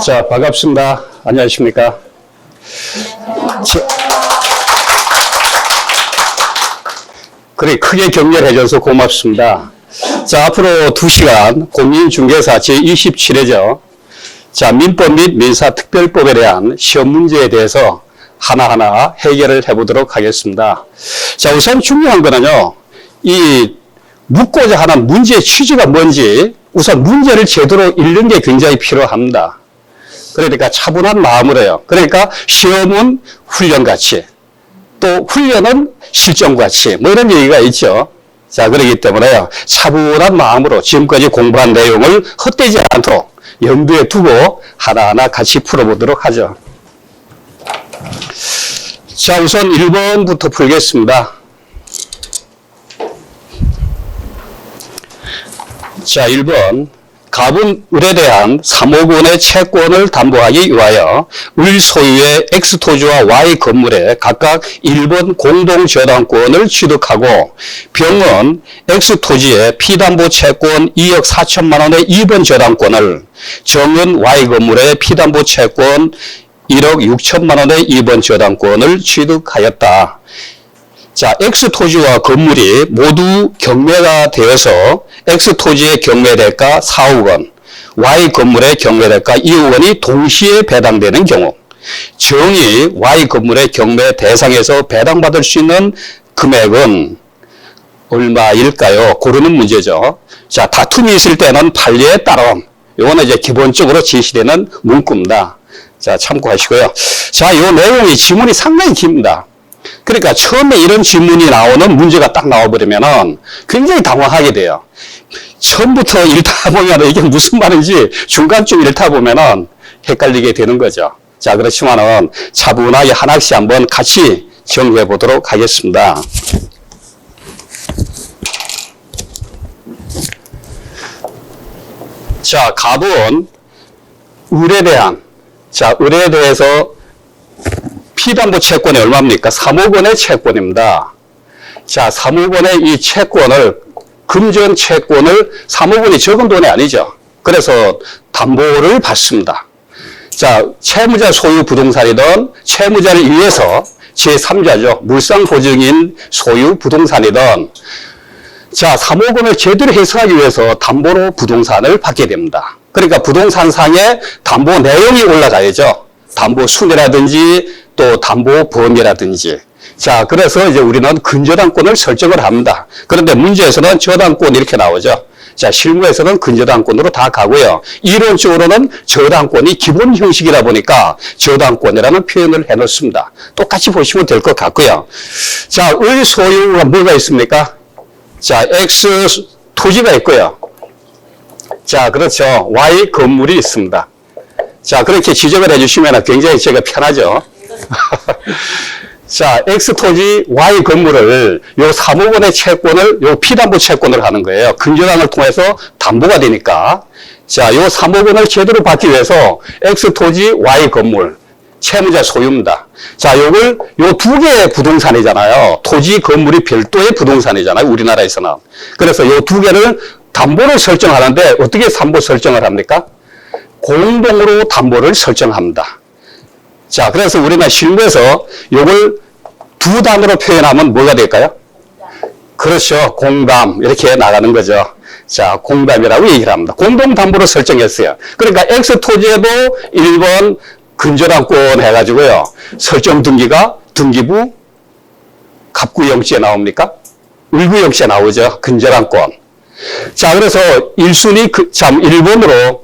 자, 반갑습니다. 안녕하십니까. 그래, 크게 격려해줘서 고맙습니다. 자, 앞으로 2시간 공인중개사 제27회죠. 자, 민법 및 민사특별법에 대한 시험 문제에 대해서 하나하나 해결을 해보도록 하겠습니다. 자, 우선 중요한 거는요, 이 묻고자 하는 문제의 취지가 뭔지 우선 문제를 제대로 읽는 게 굉장히 필요합니다. 그러니까 차분한 마음으로요. 그러니까 시험은 훈련같이, 또 훈련은 실전같이, 뭐 이런 얘기가 있죠. 자, 그렇기 때문에요, 차분한 마음으로 지금까지 공부한 내용을 헛되지 않도록 염두에 두고 하나하나 같이 풀어보도록 하죠. 자, 우선 1번부터 풀겠습니다. 자, 1번. 갑은 을에 대한 3억 원의 채권을 담보하기 위하여 을 소유의 X토지와 Y 건물에 각각 1번 공동저당권을 취득하고 병은 X토지에 피담보 채권 2억 4천만 원의 2번 저당권을, 정은 Y 건물에 피담보 채권 1억 6천만 원의 2번 저당권을 취득하였다. 자, X토지와 건물이 모두 경매가 되어서 X토지의 경매대가 4억 원, Y 건물의 경매대가 2억 원이 동시에 배당되는 경우, 정이 Y 건물의 경매 대상에서 배당받을 수 있는 금액은 얼마일까요? 고르는 문제죠. 자, 다툼이 있을 때는 판례에 따른, 이거는 이제 기본적으로 제시되는 문구입니다. 자, 참고하시고요. 자, 이 내용이 지문이 상당히 깁니다. 그러니까 처음에 이런 질문이 나오는 문제가 딱 나와버리면은 굉장히 당황하게 돼요. 처음부터 읽다 보면 이게 무슨 말인지 중간쯤 읽다 보면은 헷갈리게 되는 거죠. 자, 그렇지만은 차분하게 하나씩 한번 같이 정리해 보도록 하겠습니다. 자, 갑은 을에 대한, 자, 을에 대해서 피담보 채권이 얼마입니까? 3억 원의 채권입니다. 자, 3억 원의 이 채권을, 금전 채권을 3억 원이 적은 돈이 아니죠. 그래서 담보를 받습니다. 자, 채무자 소유 부동산이든 채무자를 위해서 제3자죠. 물상보증인 소유 부동산이든, 자, 3억 원을 제대로 해석하기 위해서 담보로 부동산을 받게 됩니다. 그러니까 부동산상에 담보 내용이 올라가야죠. 담보 순이라든지 또 담보 범위라든지. 자, 그래서 이제 우리는 근저당권을 설정을 합니다. 그런데 문제에서는 저당권 이렇게 나오죠. 자, 실무에서는 근저당권으로 다 가고요. 이론적으로는 저당권이 기본 형식이다 보니까 저당권이라는 표현을 해놓습니다. 똑같이 보시면 될 것 같고요. 자, 을 소유가 뭐가 있습니까? 자, X 토지가 있고요. 자, 그렇죠. Y 건물이 있습니다. 자, 그렇게 지적을 해주시면 굉장히 제가 편하죠. 자, X토지 Y 건물을 요 3억 원의 채권을 요 피담보 채권을 하는 거예요. 근저당을 통해서 담보가 되니까. 자, 요 3억 원을 제대로 받기 위해서 X토지 Y 건물 채무자 소유입니다. 자, 요걸 요 두 개의 부동산이잖아요. 토지 건물이 별도의 부동산이잖아요. 우리나라에서는. 그래서 요 두 개를 담보를 설정하는데 어떻게 담보 설정을 합니까? 공동으로 담보를 설정합니다. 자, 그래서 우리나라 실무에서 이걸 두 단어로 표현하면 뭐가 될까요? 그렇죠. 공담. 이렇게 나가는 거죠. 자, 공담이라고 얘기를 합니다. 공동담보로 설정했어요. 그러니까 X토지에도 1번 근저당권 해가지고요. 설정 등기가 등기부 갑구영지에 나옵니까? 을구영지에 나오죠. 근저당권. 자, 그래서 1순위, 1번으로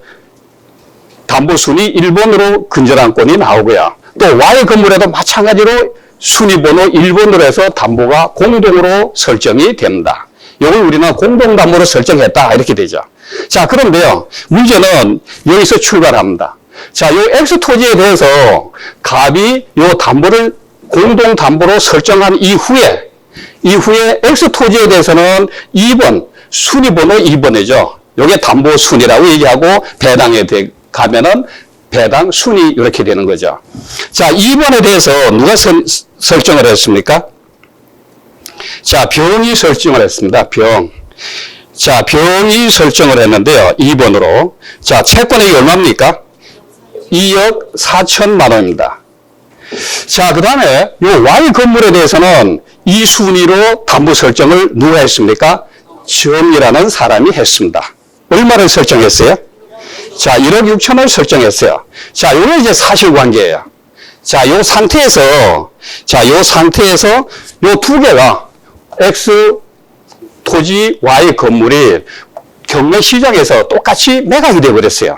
담보순위 1번으로 근저당권이 나오고요. 또 Y 건물에도 마찬가지로 순위번호 1번으로 해서 담보가 공동으로 설정이 됩니다. 이걸 우리는 공동담보로 설정했다 이렇게 되죠. 자, 그런데요, 문제는 여기서 출발합니다. 자, 요 X토지에 대해서 갑이 요 담보를 공동담보로 설정한 이후에 X토지에 대해서는 2번 순위번호 2번이죠. 요게 담보순위라고 얘기하고 배당에 가면은 배당 순위 이렇게 되는 거죠. 자, 2번에 대해서 누가 설정을 했습니까? 자, 병이 설정을 했습니다. 병. 자, 병이 설정을 했는데요. 2번으로. 자, 채권액이 얼마입니까? 2억 4천만 원입니다. 자, 그 다음에 이 Y 건물에 대해서는 이 순위로 담보 설정을 누가 했습니까? 정이라는 사람이 했습니다. 얼마를 설정했어요? 자, 1억 6천을 설정했어요. 자, 이게 이제 사실관계예요. 자, 요 상태에서 요 두 개가 X 토지 Y 건물이 경매 시장에서 똑같이 매각이 되어버렸어요.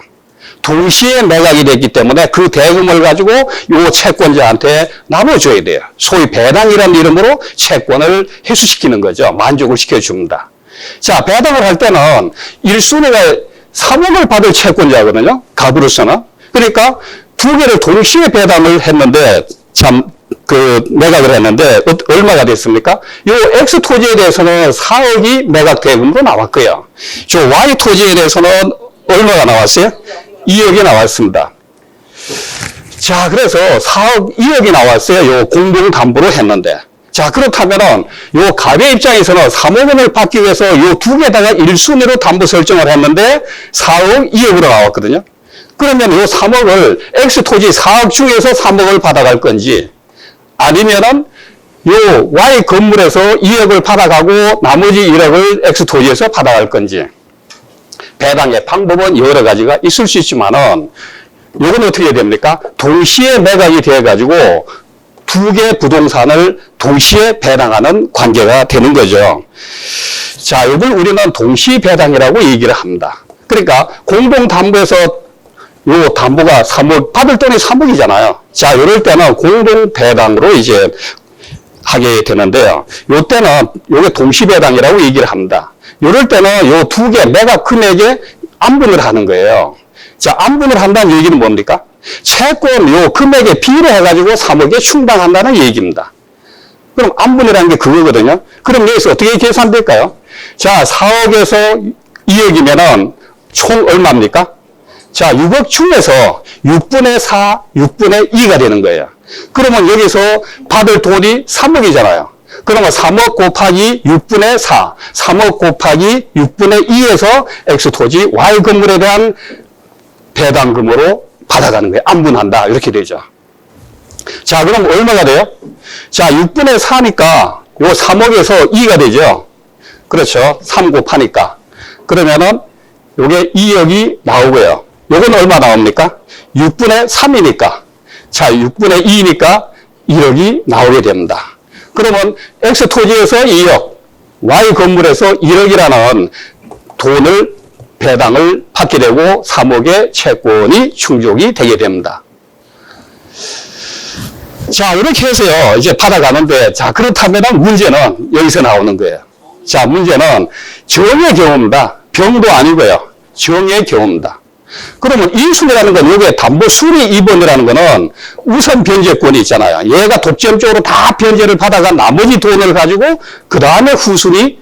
동시에 매각이 됐기 때문에 그 대금을 가지고 요 채권자한테 나눠줘야 돼요. 소위 배당이라는 이름으로 채권을 회수시키는 거죠. 만족을 시켜줍니다. 자, 배당을 할 때는 1순위가 3억을 받을 채권자거든요. 갑으로서는. 그러니까 두 개를 동시에 배당을 했는데, 매각을 했는데, 얼마가 됐습니까? 요 X 토지에 대해서는 4억이 매각 대금으로 나왔고요. 저 Y 토지에 대해서는 얼마가 나왔어요? 2억이 나왔습니다. 자, 그래서 4억, 2억이 나왔어요. 요 공동담보를 했는데. 자, 그렇다면은, 요 갑의 입장에서는 3억 원을 받기 위해서 요 두 개다가 1순위로 담보 설정을 했는데, 4억, 2억으로 나왔거든요. 그러면 요 3억을, X토지 4억 중에서 3억을 받아갈 건지, 아니면은, 요 Y 건물에서 2억을 받아가고, 나머지 1억을 X토지에서 받아갈 건지, 배당의 방법은 여러 가지가 있을 수 있지만은, 요건 어떻게 됩니까? 동시에 매각이 되어가지고, 두 개 부동산을 동시에 배당하는 관계가 되는 거죠. 자, 이걸 우리는 동시 배당이라고 얘기를 합니다. 그러니까 공동담보에서 요 담보가 3억, 받을 돈이 3억이잖아요. 자, 이럴 때는 공동배당으로 이제 하게 되는데요. 요 때는 요게 동시 배당이라고 얘기를 합니다. 이럴 때는 요 두 개 매각 금액에 안분을 하는 거예요. 자, 안분을 한다는 얘기는 뭡니까? 채권 요 금액에 비례 해가지고 3억에 충당한다는 얘기입니다. 그럼 안분이라는 게 그거거든요. 그럼 여기서 어떻게 계산될까요? 자, 4억에서 2억이면은 총 얼마입니까? 자, 6억 중에서 6분의 4, 6분의 2가 되는 거예요. 그러면 여기서 받을 돈이 3억이잖아요. 그러면 3억 곱하기 6분의 4, 3억 곱하기 6분의 2에서 X토지 Y 건물에 대한 배당금으로 받아가는 거예요. 안분한다. 이렇게 되죠. 자, 그럼 얼마가 돼요? 자, 6분의 4니까 요 3억에서 2가 되죠. 그렇죠. 3 곱하니까. 그러면은 요게 2억이 나오고요. 요건 얼마 나옵니까? 6분의 3이니까. 자, 6분의 2니까 1억이 나오게 됩니다. 그러면 X토지에서 2억, Y 건물에서 1억이라는 돈을 배당을 받게 되고 3억의 채권이 충족이 되게 됩니다. 자, 이렇게 해서요, 이제 받아가는데, 자, 그렇다면 문제는 여기서 나오는 거예요. 자, 문제는 정의 경우입니다. 병도 아니고요. 정의 경우입니다. 그러면 1순위라는 건 여기에 담보 순위 2번이라는 거는 우선 변제권이 있잖아요. 얘가 독점적으로 다 변제를 받아간 나머지 돈을 가지고 그 다음에 후순위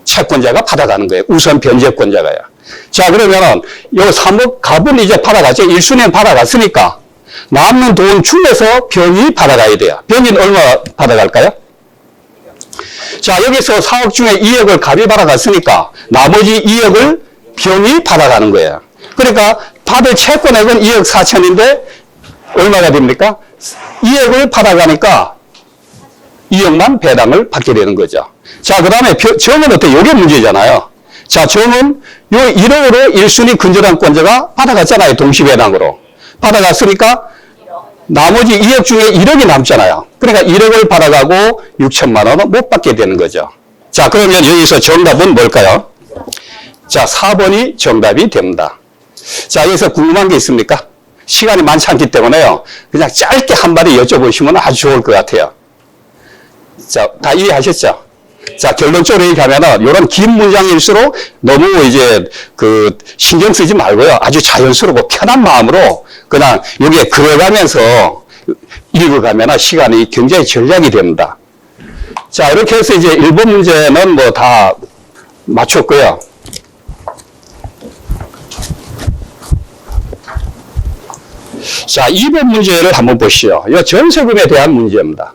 채권자가 받아가는 거예요. 우선 변제권자가요. 자, 그러면은 요 3억 갑은 이제 받아갔죠. 1순위는 받아갔으니까 남는 돈 중에서 병이 받아가야 돼요. 병인 얼마 받아갈까요? 자, 여기서 4억 중에 2억을 갑이 받아갔으니까 나머지 2억을 병이 받아가는 거예요. 그러니까 받을 채권액은 2억 4천인데 얼마가 됩니까? 2억을 받아가니까 2억만 배당을 받게 되는 거죠. 자, 그 다음에 정은 어때? 요게 문제잖아요. 자, 정은 요 1억으로 1순위 근저당권자가 받아갔잖아요. 동시배당으로. 받아갔으니까 나머지 2억 중에 1억이 남잖아요. 그러니까 1억을 받아가고 6천만 원은 못 받게 되는 거죠. 자, 그러면 여기서 정답은 뭘까요? 자, 4번이 정답이 됩니다. 자, 여기서 궁금한 게 있습니까? 시간이 많지 않기 때문에요. 그냥 짧게 한 마디 여쭤보시면 아주 좋을 것 같아요. 자, 다 이해하셨죠? 자, 결론적으로 얘기하면은, 요런 긴 문장일수록 너무 이제, 신경 쓰지 말고요. 아주 자연스럽고 편한 마음으로 그냥 여기에 들어가면서 읽어가면은 시간이 굉장히 절약이 됩니다. 자, 이렇게 해서 이제 1번 문제는 뭐 다 맞췄고요. 자, 2번 문제를 한번 보시죠. 이 전세금에 대한 문제입니다.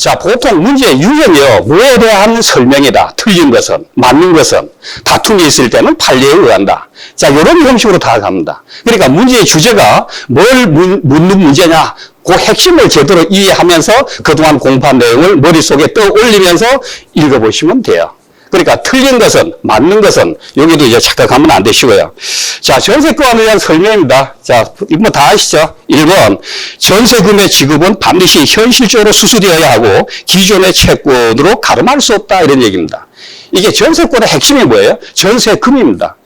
자, 보통 문제 유형이요. 뭐에 대한 설명이다. 틀린 것은, 맞는 것은, 다툼이 있을 때는 판례에 의한다. 자, 이런 형식으로 다 갑니다. 그러니까 문제의 주제가 뭘 묻는 문제냐. 그 핵심을 제대로 이해하면서 그동안 공부한 내용을 머릿속에 떠올리면서 읽어보시면 돼요. 그러니까 틀린 것은, 맞는 것은 여기도 이제 착각하면 안 되시고요. 자, 전세권에 대한 설명입니다. 자, 이거 다 아시죠? 1번, 전세금의 지급은 반드시 현실적으로 수수되어야 하고 기존의 채권으로 가름할 수 없다. 이런 얘기입니다. 이게 전세권의 핵심이 뭐예요? 전세금입니다.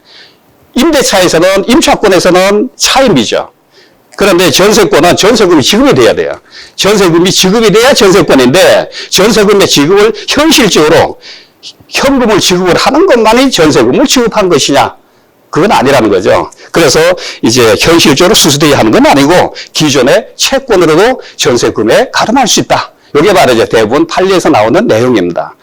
임대차에서는, 임차권에서는 차임이죠. 그런데 전세권은 전세금이 지급이 돼야 돼요. 전세금이 지급이 돼야 전세권인데 전세금의 지급을 현실적으로 현금을 지급을 하는 것만이 전세금을 지급한 것이냐? 그건 아니라는 거죠. 그래서 이제 현실적으로 수수되어야 하는 건 아니고 기존의 채권으로도 전세금에 가름할 수 있다. 이게 바로 이제 대부분 판례에서 나오는 내용입니다.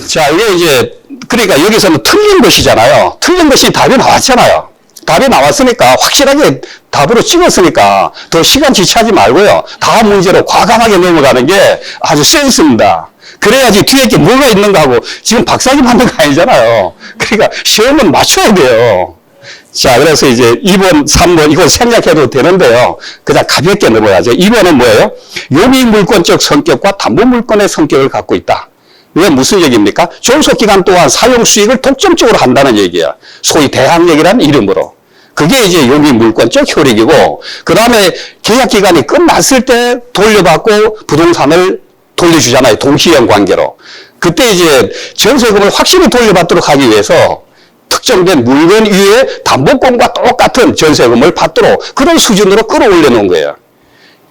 자, 이게 이제 그러니까 여기서는 틀린 것이잖아요. 틀린 것이 답이 나왔잖아요. 답이 나왔으니까 확실하게 답으로 찍었으니까 더 시간 지체하지 말고요. 다음 문제로 과감하게 넘어가는 게 아주 센스입니다. 그래야지 뒤에 게 뭐가 있는가 하고 지금 박사님 하는 거 아니잖아요. 그러니까 시험은 맞춰야 돼요. 자, 그래서 이제 2번, 3번 이거 생략해도 되는데요. 그냥 가볍게 넘어가죠. 2번은 뭐예요? 요미물권적 성격과 담보물권의 성격을 갖고 있다. 이게 무슨 얘기입니까? 존속기간 동안 사용수익을 독점적으로 한다는 얘기야. 소위 대항력이라는 이름으로. 그게 이제 요미물권적 효력이고 그 다음에 계약기간이 끝났을 때 돌려받고 부동산을 돌려주잖아요. 동시형 관계로. 그때 이제 전세금을 확실히 돌려받도록 하기 위해서 특정된 물건 위에 담보권과 똑같은 전세금을 받도록 그런 수준으로 끌어올려 놓은 거예요.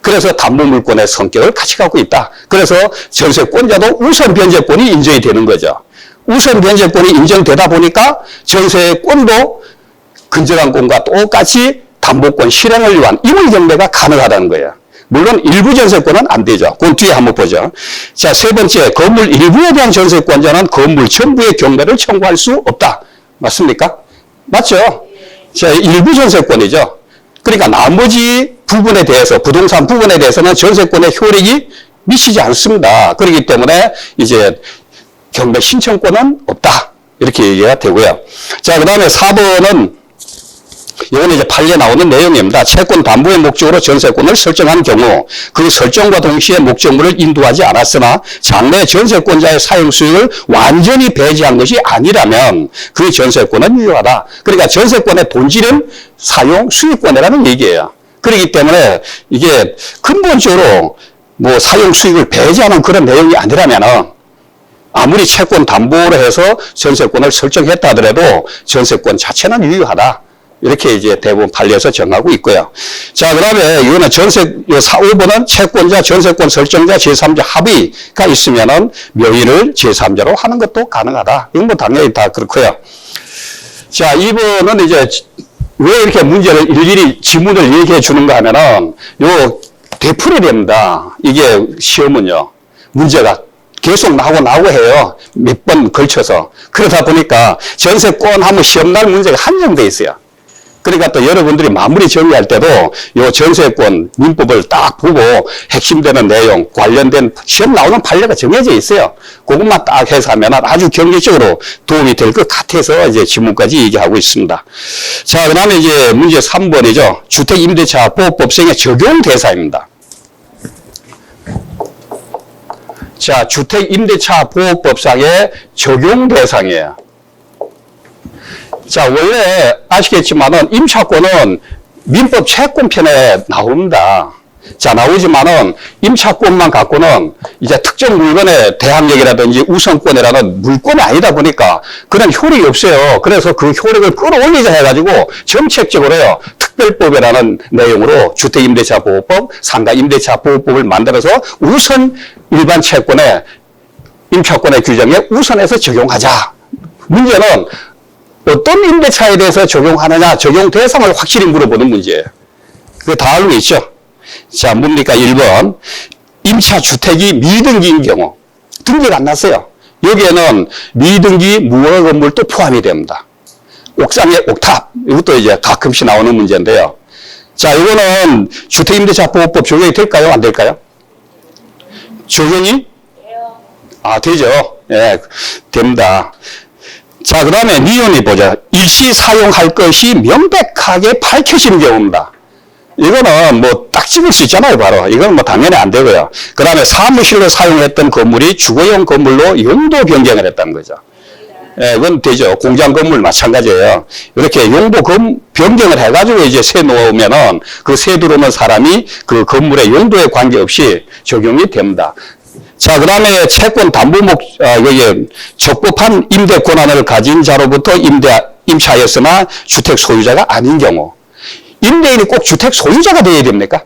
그래서 담보물권의 성격을 같이 갖고 있다. 그래서 전세권자도 우선 변제권이 인정이 되는 거죠. 우선 변제권이 인정되다 보니까 전세권도 근저당권과 똑같이 담보권 실행을 위한 임의 경매가 가능하다는 거예요. 물론 일부 전세권은 안 되죠. 그건 뒤에 한번 보죠. 자, 세 번째, 건물 일부에 대한 전세권자는 건물 전부의 경매를 청구할 수 없다. 맞습니까? 맞죠? 자, 일부 전세권이죠. 그러니까 나머지 부분에 대해서, 부동산 부분에 대해서는 전세권의 효력이 미치지 않습니다. 그렇기 때문에 이제 경매 신청권은 없다. 이렇게 얘기가 되고요. 자, 그 다음에 4번은 이건 이제 판례에 나오는 내용입니다. 채권 담보의 목적으로 전세권을 설정한 경우 그 설정과 동시에 목적물을 인도하지 않았으나 장래 전세권자의 사용 수익을 완전히 배제한 것이 아니라면 그 전세권은 유효하다. 그러니까 전세권의 본질은 사용 수익권이라는 얘기예요. 그렇기 때문에 이게 근본적으로 뭐 사용 수익을 배제하는 그런 내용이 아니라면은 아무리 채권 담보로 해서 전세권을 설정했다 하더라도 전세권 자체는 유효하다. 이렇게 이제 대부분 판례에서 정하고 있고요. 자, 그 다음에 이거는 전세, 4, 5번은 채권자, 전세권 설정자, 제3자 합의가 있으면은 명의를 제3자로 하는 것도 가능하다. 이건 뭐 당연히 다 그렇고요. 자, 2번은 이제 왜 이렇게 문제를 일일이 지문을 얘기해 주는가 하면은 요 되풀이 됩니다. 이게 시험은요. 문제가 계속 나오고 해요. 몇 번 걸쳐서. 그러다 보니까 전세권 하면 시험날 문제가 한정돼 있어요. 그러니까 또 여러분들이 마무리 정리할 때도 요 전세권 민법을 딱 보고 핵심되는 내용, 관련된 시험 나오는 판례가 정해져 있어요. 그것만 딱 해서 하면 아주 경제적으로 도움이 될 것 같아서 이제 지문까지 얘기하고 있습니다. 자, 그 다음에 이제 문제 3번이죠. 주택임대차보호법상의 적용 대상입니다. 자, 주택임대차보호법상의 적용 대상이에요. 자, 원래 아시겠지만은 임차권은 민법 채권편에 나옵니다. 자, 나오지만은 임차권만 갖고는 이제 특정 물건의 대항력이라든지 우선권이라는 물권이 아니다 보니까 그런 효력이 없어요. 그래서 그 효력을 끌어올리자 해가지고 정책적으로요, 특별법이라는 내용으로 주택임대차보호법, 상가임대차보호법을 만들어서 우선 일반 채권의 임차권의 규정에 우선해서 적용하자. 문제는 어떤 임대차에 대해서 적용하느냐, 적용 대상을 확실히 물어보는 문제예요. 그거 다 알고 있죠? 자, 뭡니까? 1번. 임차 주택이 미등기인 경우. 등기가 안 났어요. 여기에는 미등기 무허가 건물도 포함이 됩니다. 옥상의 옥탑. 이것도 이제 가끔씩 나오는 문제인데요. 자, 이거는 주택임대차보호법 적용이 될까요? 안 될까요? 적용이? 되죠. 예, 됩니다. 자, 그 다음에 니은이 보자. 일시 사용할 것이 명백하게 밝혀진 경우입니다. 이거는 뭐 딱 찍을 수 있잖아요, 바로. 이건 뭐 당연히 안 되고요. 그 다음에 사무실로 사용했던 건물이 주거용 건물로 용도 변경을 했다는 거죠. 예, 그건 되죠. 공장 건물 마찬가지예요. 이렇게 용도 변경을 해가지고 이제 세 놓으면은 그 세 들어오는 사람이 그 건물의 용도에 관계없이 적용이 됩니다. 자, 그 다음에 채권 여기 적법한 임대 권한을 가진 자로부터 임차하였으나 주택 소유자가 아닌 경우. 임대인이 꼭 주택 소유자가 되어야 됩니까?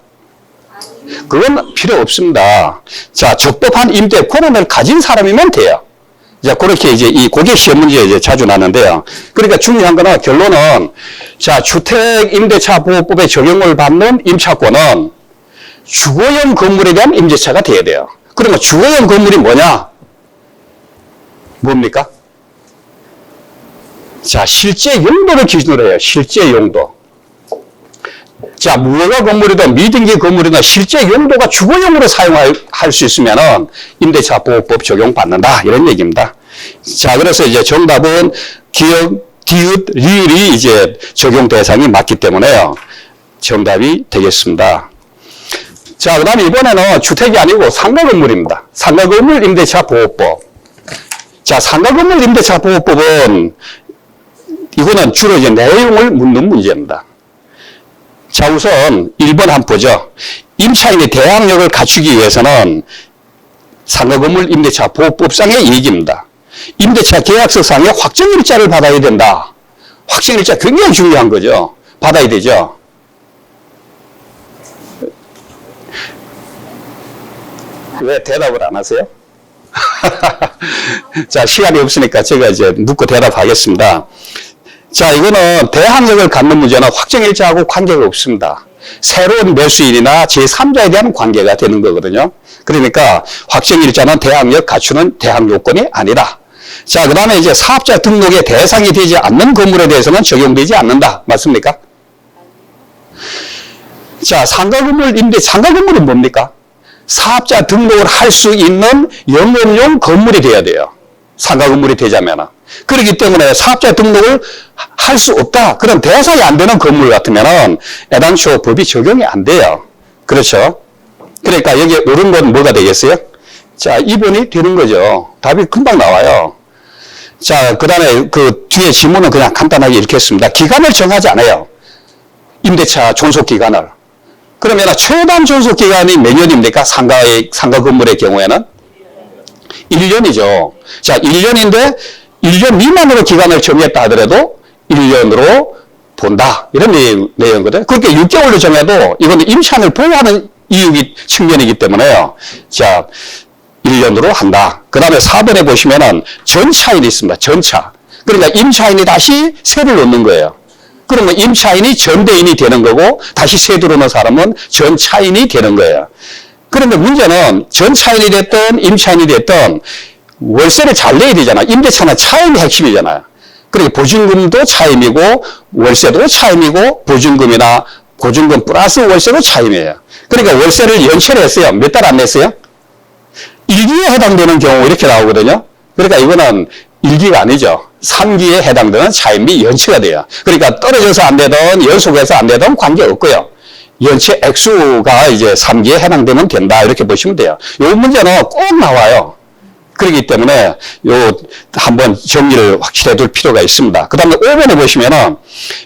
그건 필요 없습니다. 자, 적법한 임대 권한을 가진 사람이면 돼요. 자, 그렇게 이제 그게 시험 문제에 이제 자주 나는데요. 그러니까 중요한 거는 결론은, 자, 주택임대차보호법에 적용을 받는 임차권은 주거용 건물에 대한 임대차가 돼야 돼요. 그러면 주거용 건물이 뭐냐? 뭡니까? 자, 실제 용도를 기준으로 해요. 실제 용도. 자, 무허가 건물이든 미등기 건물이든 실제 용도가 주거용으로 사용할 수 있으면은 임대차 보호법 적용받는다. 이런 얘기입니다. 자, 그래서 이제 정답은 기역, 디귿, 리을이 이제 적용 대상이 맞기 때문에요. 정답이 되겠습니다. 자, 그 다음에 이번에는 주택이 아니고 상가 건물입니다. 상가 건물 임대차 보호법. 자, 상가 건물 임대차 보호법은 이거는 주로 이제 내용을 묻는 문제입니다. 자, 우선 1번 한번 보죠. 임차인의 대항력을 갖추기 위해서는 상가건물 임대차 보호법상의 얘기입니다. 임대차 계약서상의 확정일자를 받아야 된다. 확정일자 굉장히 중요한 거죠. 받아야 되죠. 왜 대답을 안 하세요? 자, 시간이 없으니까 제가 이제 묻고 대답하겠습니다. 자, 이거는 대항력을 갖는 문제는 확정일자하고 관계가 없습니다. 새로운 매수인이나 제3자에 대한 관계가 되는 거거든요. 그러니까 확정일자는 대항력 갖추는 대항 요건이 아니다. 자, 그 다음에 이제 사업자 등록의 대상이 되지 않는 건물에 대해서는 적용되지 않는다. 맞습니까? 자, 상가건물은 뭡니까? 사업자 등록을 할 수 있는 영업용 건물이 돼야 돼요. 상가건물이 되자면은. 그렇기 때문에 사업자 등록을 할 수 없다. 그럼 대상이 안 되는 건물 같으면은 애당초 법이 적용이 안 돼요. 그렇죠? 그러니까 여기 옳은 건 뭐가 되겠어요? 자, 2번이 되는 거죠. 답이 금방 나와요. 자, 그 다음에 그 뒤에 지문은 그냥 간단하게 읽겠습니다. 기간을 정하지 않아요. 임대차 존속기간을. 그러면 최단 존속기간이 몇 년입니까? 상가 건물의 경우에는? 1년이죠. 자, 1년인데 1년 미만으로 기간을 정했다 하더라도 1년으로 본다. 이런 내용이거든요. 그렇게 6개월로 정해도 이건 임차인을 보호하는 측면이기 때문에요. 자, 1년으로 한다. 그 다음에 4번에 보시면은 전차인이 있습니다. 전차. 그러니까 임차인이 다시 세를 넣는 거예요. 그러면 임차인이 전대인이 되는 거고 다시 세 들어오는 사람은 전차인이 되는 거예요. 그런데 문제는 전차인이 됐든 임차인이 됐든 월세를 잘 내야 되잖아요. 임대차는 차임이 핵심이잖아요. 그러니까 보증금도 차임이고 월세도 차임이고 보증금이나 보증금 플러스 월세도 차임이에요. 그러니까 월세를 연체를 했어요. 몇 달 안 냈어요? 1기에 해당되는 경우 이렇게 나오거든요. 그러니까 이거는 1기가 아니죠. 3기에 해당되는 차임이 연체가 돼요. 그러니까 떨어져서 안 되든 연속해서 안 되든 관계없고요. 연체 액수가 이제 3기에 해당되면 된다. 이렇게 보시면 돼요. 이 문제는 꼭 나와요. 그렇기 때문에 한번 정리를 확실히 해둘 필요가 있습니다. 그 다음에 5번에 보시면은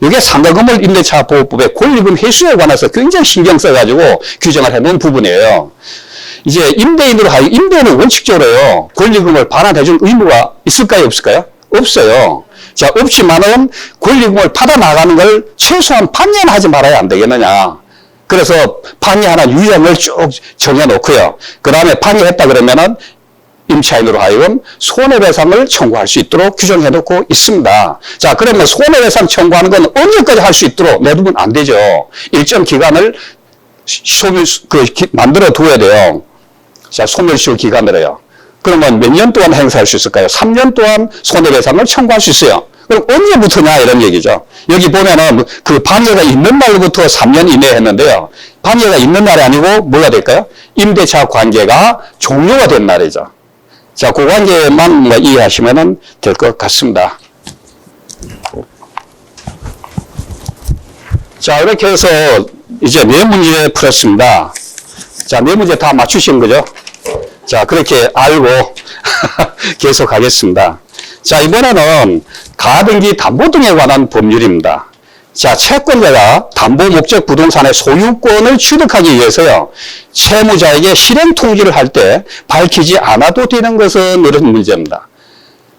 이게 상가건물 임대차 보호법의 권리금 회수에 관해서 굉장히 신경 써가지고 규정을 해놓은 부분이에요. 이제 임대인은 원칙적으로요, 권리금을 반환해줄 의무가 있을까요, 없을까요? 없어요. 자, 없지만은 권리금을 받아나가는 걸 최소한 반년하지 말아야 안 되겠느냐. 그래서 반의하는 유형을 쭉 정해놓고요. 그 다음에 반의했다 그러면은 임차인으로 하여금 손해배상을 청구할 수 있도록 규정해놓고 있습니다. 자, 그러면 손해배상 청구하는 건 언제까지 할 수 있도록 내두면 안 되죠. 일정 기간을 만들어 둬야 돼요. 자, 소멸시효 기간으로요. 그러면 몇 년 동안 행사할 수 있을까요? 3년 동안 손해배상을 청구할 수 있어요. 그럼 언제부터냐 이런 얘기죠. 여기 보면은 그 반예가 있는 날부터 3년 이내에 했는데요. 반예가 있는 날이 아니고 뭐가 될까요? 임대차 관계가 종료가 된 날이죠. 자, 그 관계만 이해하시면 될 것 같습니다. 자, 이렇게 해서 이제 4문제 풀었습니다. 자, 4문제 다 맞추신 거죠? 자, 그렇게 알고 계속 하겠습니다. 자, 이번에는 가등기 담보 등에 관한 법률입니다. 자, 채권자가 담보 목적 부동산의 소유권을 취득하기 위해서요, 채무자에게 실행 통지를 할 때 밝히지 않아도 되는 것은 이런 문제입니다.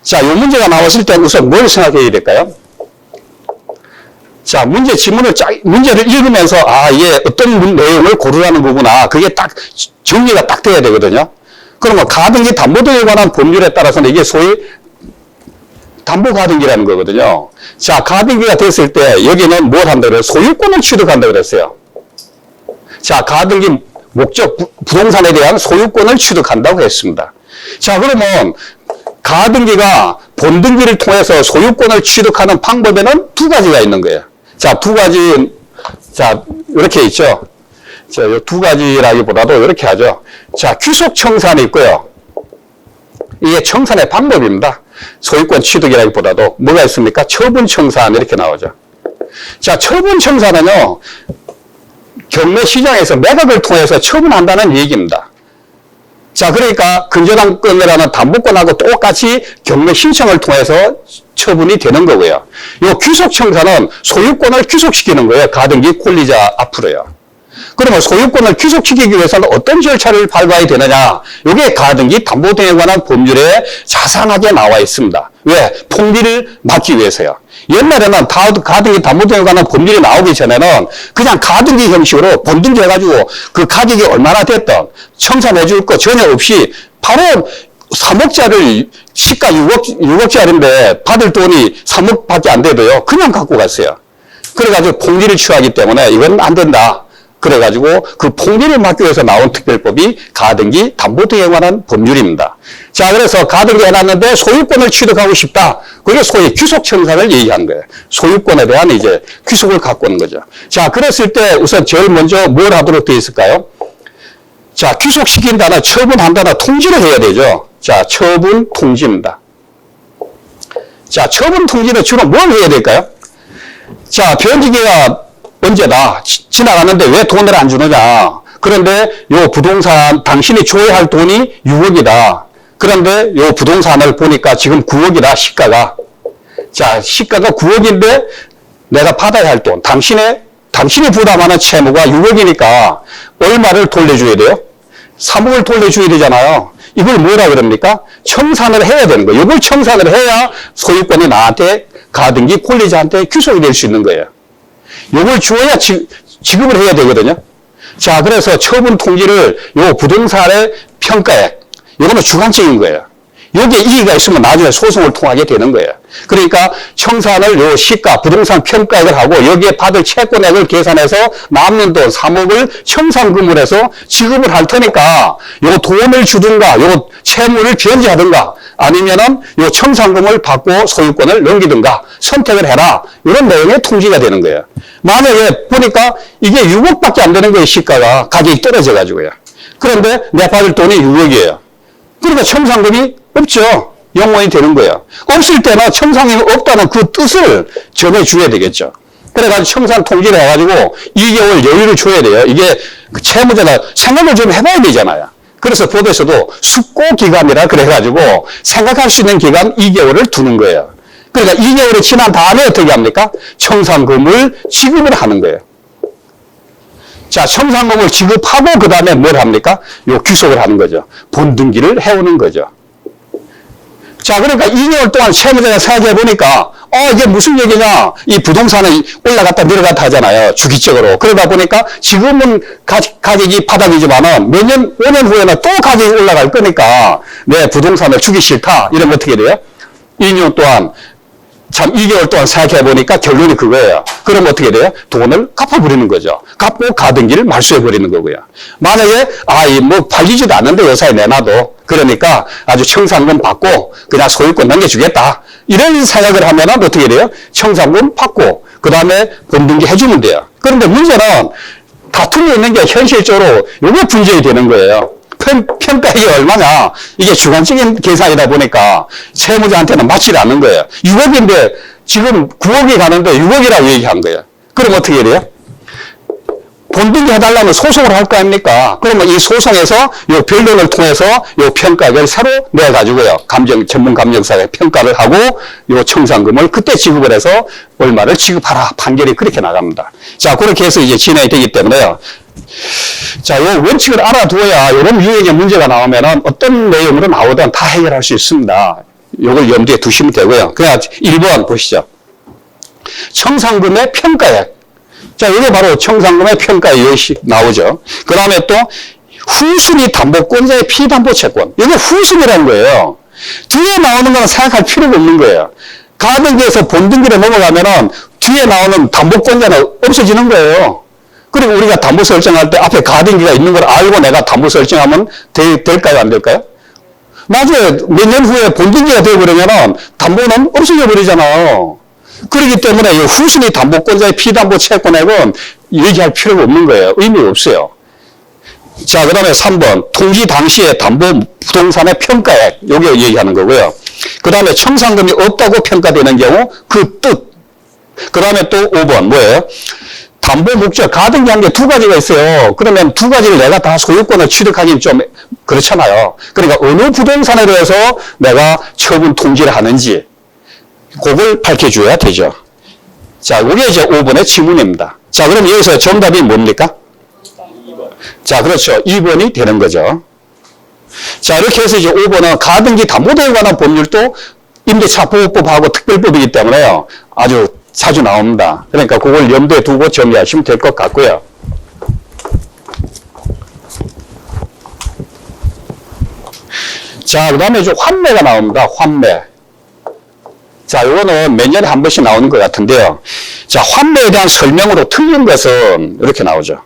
자, 이 문제가 나왔을 때 우선 뭘 생각해야 될까요? 자, 문제 지문을 문제를 읽으면서, 아, 이게 어떤 내용을 고르라는 거구나. 그게 딱, 정리가 딱 돼야 되거든요. 그러면 가등기 담보 등에 관한 법률에 따라서는 이게 소위 담보 가등기라는 거거든요. 자, 가등기가 됐을 때 여기는 뭘 한다고 그래요? 소유권을 취득한다고 그랬어요. 자, 가등기 목적 부동산에 대한 소유권을 취득한다고 했습니다. 자, 그러면 가등기가 본등기를 통해서 소유권을 취득하는 방법에는 두 가지가 있는 거예요. 자, 두 가지, 자, 이렇게 있죠. 자, 이 두 가지라기보다도 이렇게 하죠. 자, 귀속 청산이 있고요. 이게 청산의 방법입니다. 소유권 취득이라기보다도 뭐가 있습니까? 처분 청산 이렇게 나오죠. 자, 처분 청산은요, 경매 시장에서 매각을 통해서 처분한다는 얘기입니다. 자, 그러니까 근저당권이라는 담보권하고 똑같이 경매 신청을 통해서 처분이 되는 거고요. 이 귀속 청산은 소유권을 귀속시키는 거예요. 가등기 권리자 앞으로요. 그러면 소유권을 귀속시키기 위해서는 어떤 절차를 밟아야 되느냐? 이게 가등기 담보 등에 관한 법률에 자세하게 나와 있습니다. 왜? 통지를 막기 위해서요. 옛날에는 가등기 담보 등에 관한 법률이 나오기 전에는 그냥 가등기 형식으로 본등기 해가지고 그 가격이 얼마나 됐든 청산해 줄 거 전혀 없이 바로 3억짜리를 시가 6억짜리인데 받을 돈이 3억밖에 안 돼도요. 그냥 갖고 갔어요. 그래가지고 폭리를 취하기 때문에 이건 안 된다. 그래가지고 그 폭리를 막기 위해서 나온 특별법이 가등기 담보 등에 관한 법률입니다. 자, 그래서 가등기 해놨는데 소유권을 취득하고 싶다. 그게 소위 귀속 청산을 얘기하는 거예요. 소유권에 대한 이제 귀속을 갖고 오는 거죠. 자, 그랬을 때 우선 제일 먼저 뭘 하도록 되어 있을까요? 자, 귀속시킨다나 처분한다나 통지를 해야 되죠. 자, 처분 통지입니다. 자, 처분 통지는 주로 뭘 해야 될까요? 자, 변기계가 언제다 지나갔는데 왜 돈을 안 주느냐. 그런데 요 부동산 당신이 줘야 할 돈이 6억이다. 그런데 요 부동산을 보니까 지금 9억이다 시가가. 자, 시가가 9억인데 내가 받아야 할 돈, 당신이 부담하는 채무가 6억이니까 얼마를 돌려줘야 돼요? 3억을 돌려줘야 되잖아요. 이걸 뭐라 그럽니까? 청산을 해야 되는 거예요. 이걸 청산을 해야 소유권이 나한테 가등기 권리자한테 귀속이 될 수 있는 거예요. 이걸 주어야 지급을 해야 되거든요. 자, 그래서 처분 통지를 요 부동산의 평가액, 이거는 주관적인 거예요. 여기에 이의가 있으면 나중에 소송을 통하게 되는 거예요. 그러니까 청산을 요 시가, 부동산 평가액을 하고 여기에 받을 채권액을 계산해서 남는 돈 3억을 청산금을 해서 지급을 할 테니까 요 돈을 주든가 요 채무를 변제하든가 아니면은 요 청산금을 받고 소유권을 넘기든가 선택을 해라. 이런 내용의 통지가 되는 거예요. 만약에 보니까 이게 6억밖에 안 되는 거예요. 시가가. 가격이 떨어져가지고요. 그런데 내 받을 돈이 6억이에요. 그러니까 청산금이 없죠. 영원히 되는 거예요. 없을 때는 청산금이 없다는 그 뜻을 전해줘야 되겠죠. 그래가지고 청산 통지를 해가지고 2개월 여유를 줘야 돼요. 이게 그 채무자가 생각을 좀 해봐야 되잖아요. 그래서 법에서도 숙고기간이라 그래가지고 생각할 수 있는 기간 2개월을 두는 거예요. 그러니까 2개월이 지난 다음에 어떻게 합니까? 청산금을 지급을 하는 거예요. 자, 청산금을 지급하고 그 다음에 뭘 합니까? 요 귀속을 하는 거죠. 본등기를 해오는 거죠. 자, 그러니까 2개월 동안 채무자가 생각해 보니까, 이게 무슨 얘기냐? 이 부동산이 올라갔다 내려갔다 하잖아요. 주기적으로. 그러다 보니까 지금은 가격이 바닥이지만은 몇 년, 5년 후에는 또 가격이 올라갈 거니까 내 부동산을 주기 싫다. 이러면 어떻게 돼요? 2년 동안 참 2개월 동안 생각해 보니까 결론이 그거예요. 그럼 어떻게 돼요? 돈을 갚아버리는 거죠. 갚고 가등기를 말소해 버리는 거고요. 만약에 뭐 팔리지도 않는데 여사에 내놔도 그러니까 아주 청산금 받고 그냥 소유권 넘겨주겠다. 이런 생각을 하면은 어떻게 돼요? 청산금 받고 그 다음에 본등기 해주면 돼요. 그런데 문제는 다툼이 있는 게 현실적으로 이게 분쟁이 되는 거예요. 평가액이 얼마냐? 이게 주관적인 계산이다 보니까 채무자한테는 맞지 않는 거예요. 6억인데 지금 9억이 가는데 6억이라고 얘기한 거예요. 그럼 어떻게 돼요? 본등기 해달라면 소송을 할 거 아닙니까? 그러면 이 소송에서 이 변론을 통해서 이 평가액을 새로 내가지고요. 전문 감정사가 평가를 하고 이 청산금을 그때 지급을 해서 얼마를 지급하라. 판결이 그렇게 나갑니다. 자, 그렇게 해서 이제 진행이 되기 때문에요. 자, 이 원칙을 알아두어야 이런 유형의 문제가 나오면은 어떤 내용으로 나오든 다 해결할 수 있습니다. 이걸 염두에 두시면 되고요. 그냥 1번 보시죠. 청산금의 평가액. 자, 이게 바로 청산금의 평가액이 나오죠. 그 다음에 또 후순위 담보권자의 피담보 채권. 이게 후순위라는 거예요. 뒤에 나오는 건 생각할 필요가 없는 거예요. 가등기에서 본등기로 넘어가면은 뒤에 나오는 담보권자는 없어지는 거예요. 그리고 우리가 담보 설정할 때 앞에 가등기가 있는 걸 알고 내가 담보 설정하면 될까요? 안 될까요? 나중에 몇 년 후에 본등기가 되어버리면은 담보는 없어져 버리잖아요. 그렇기 때문에 이 후순위 담보권자의 피담보 채권액은 얘기할 필요가 없는 거예요. 의미가 없어요. 자, 그 다음에 3번. 통지 당시의 담보 부동산의 평가액. 요게 얘기하는 거고요. 그 다음에 청산금이 없다고 평가되는 경우 그 뜻. 그 다음에 또 5번. 뭐예요? 담보 목적, 가등기 한 게 두 가지가 있어요. 그러면 두 가지를 내가 다 소유권을 취득하기는 좀 그렇잖아요. 그러니까 어느 부동산에 대해서 내가 처분 통지를 하는지 그걸 밝혀줘야 되죠. 자, 이게 이제 5번의 지문입니다. 자, 그럼 여기서 정답이 뭡니까? 2번. 자, 그렇죠. 2번이 되는 거죠. 자, 이렇게 해서 이제 5번은 가등기 담보대에 관한 법률도 임대차 보호법하고 특별법이기 때문에요. 아주 자주 나옵니다. 그러니까 그걸 염두에 두고 정리하시면 될 것 같고요. 자, 그 다음에 이제 환매가 나옵니다. 환매. 자, 이거는 몇 년에 한 번씩 나오는 것 같은데요. 자, 환매에 대한 설명으로 틀린 것은 이렇게 나오죠.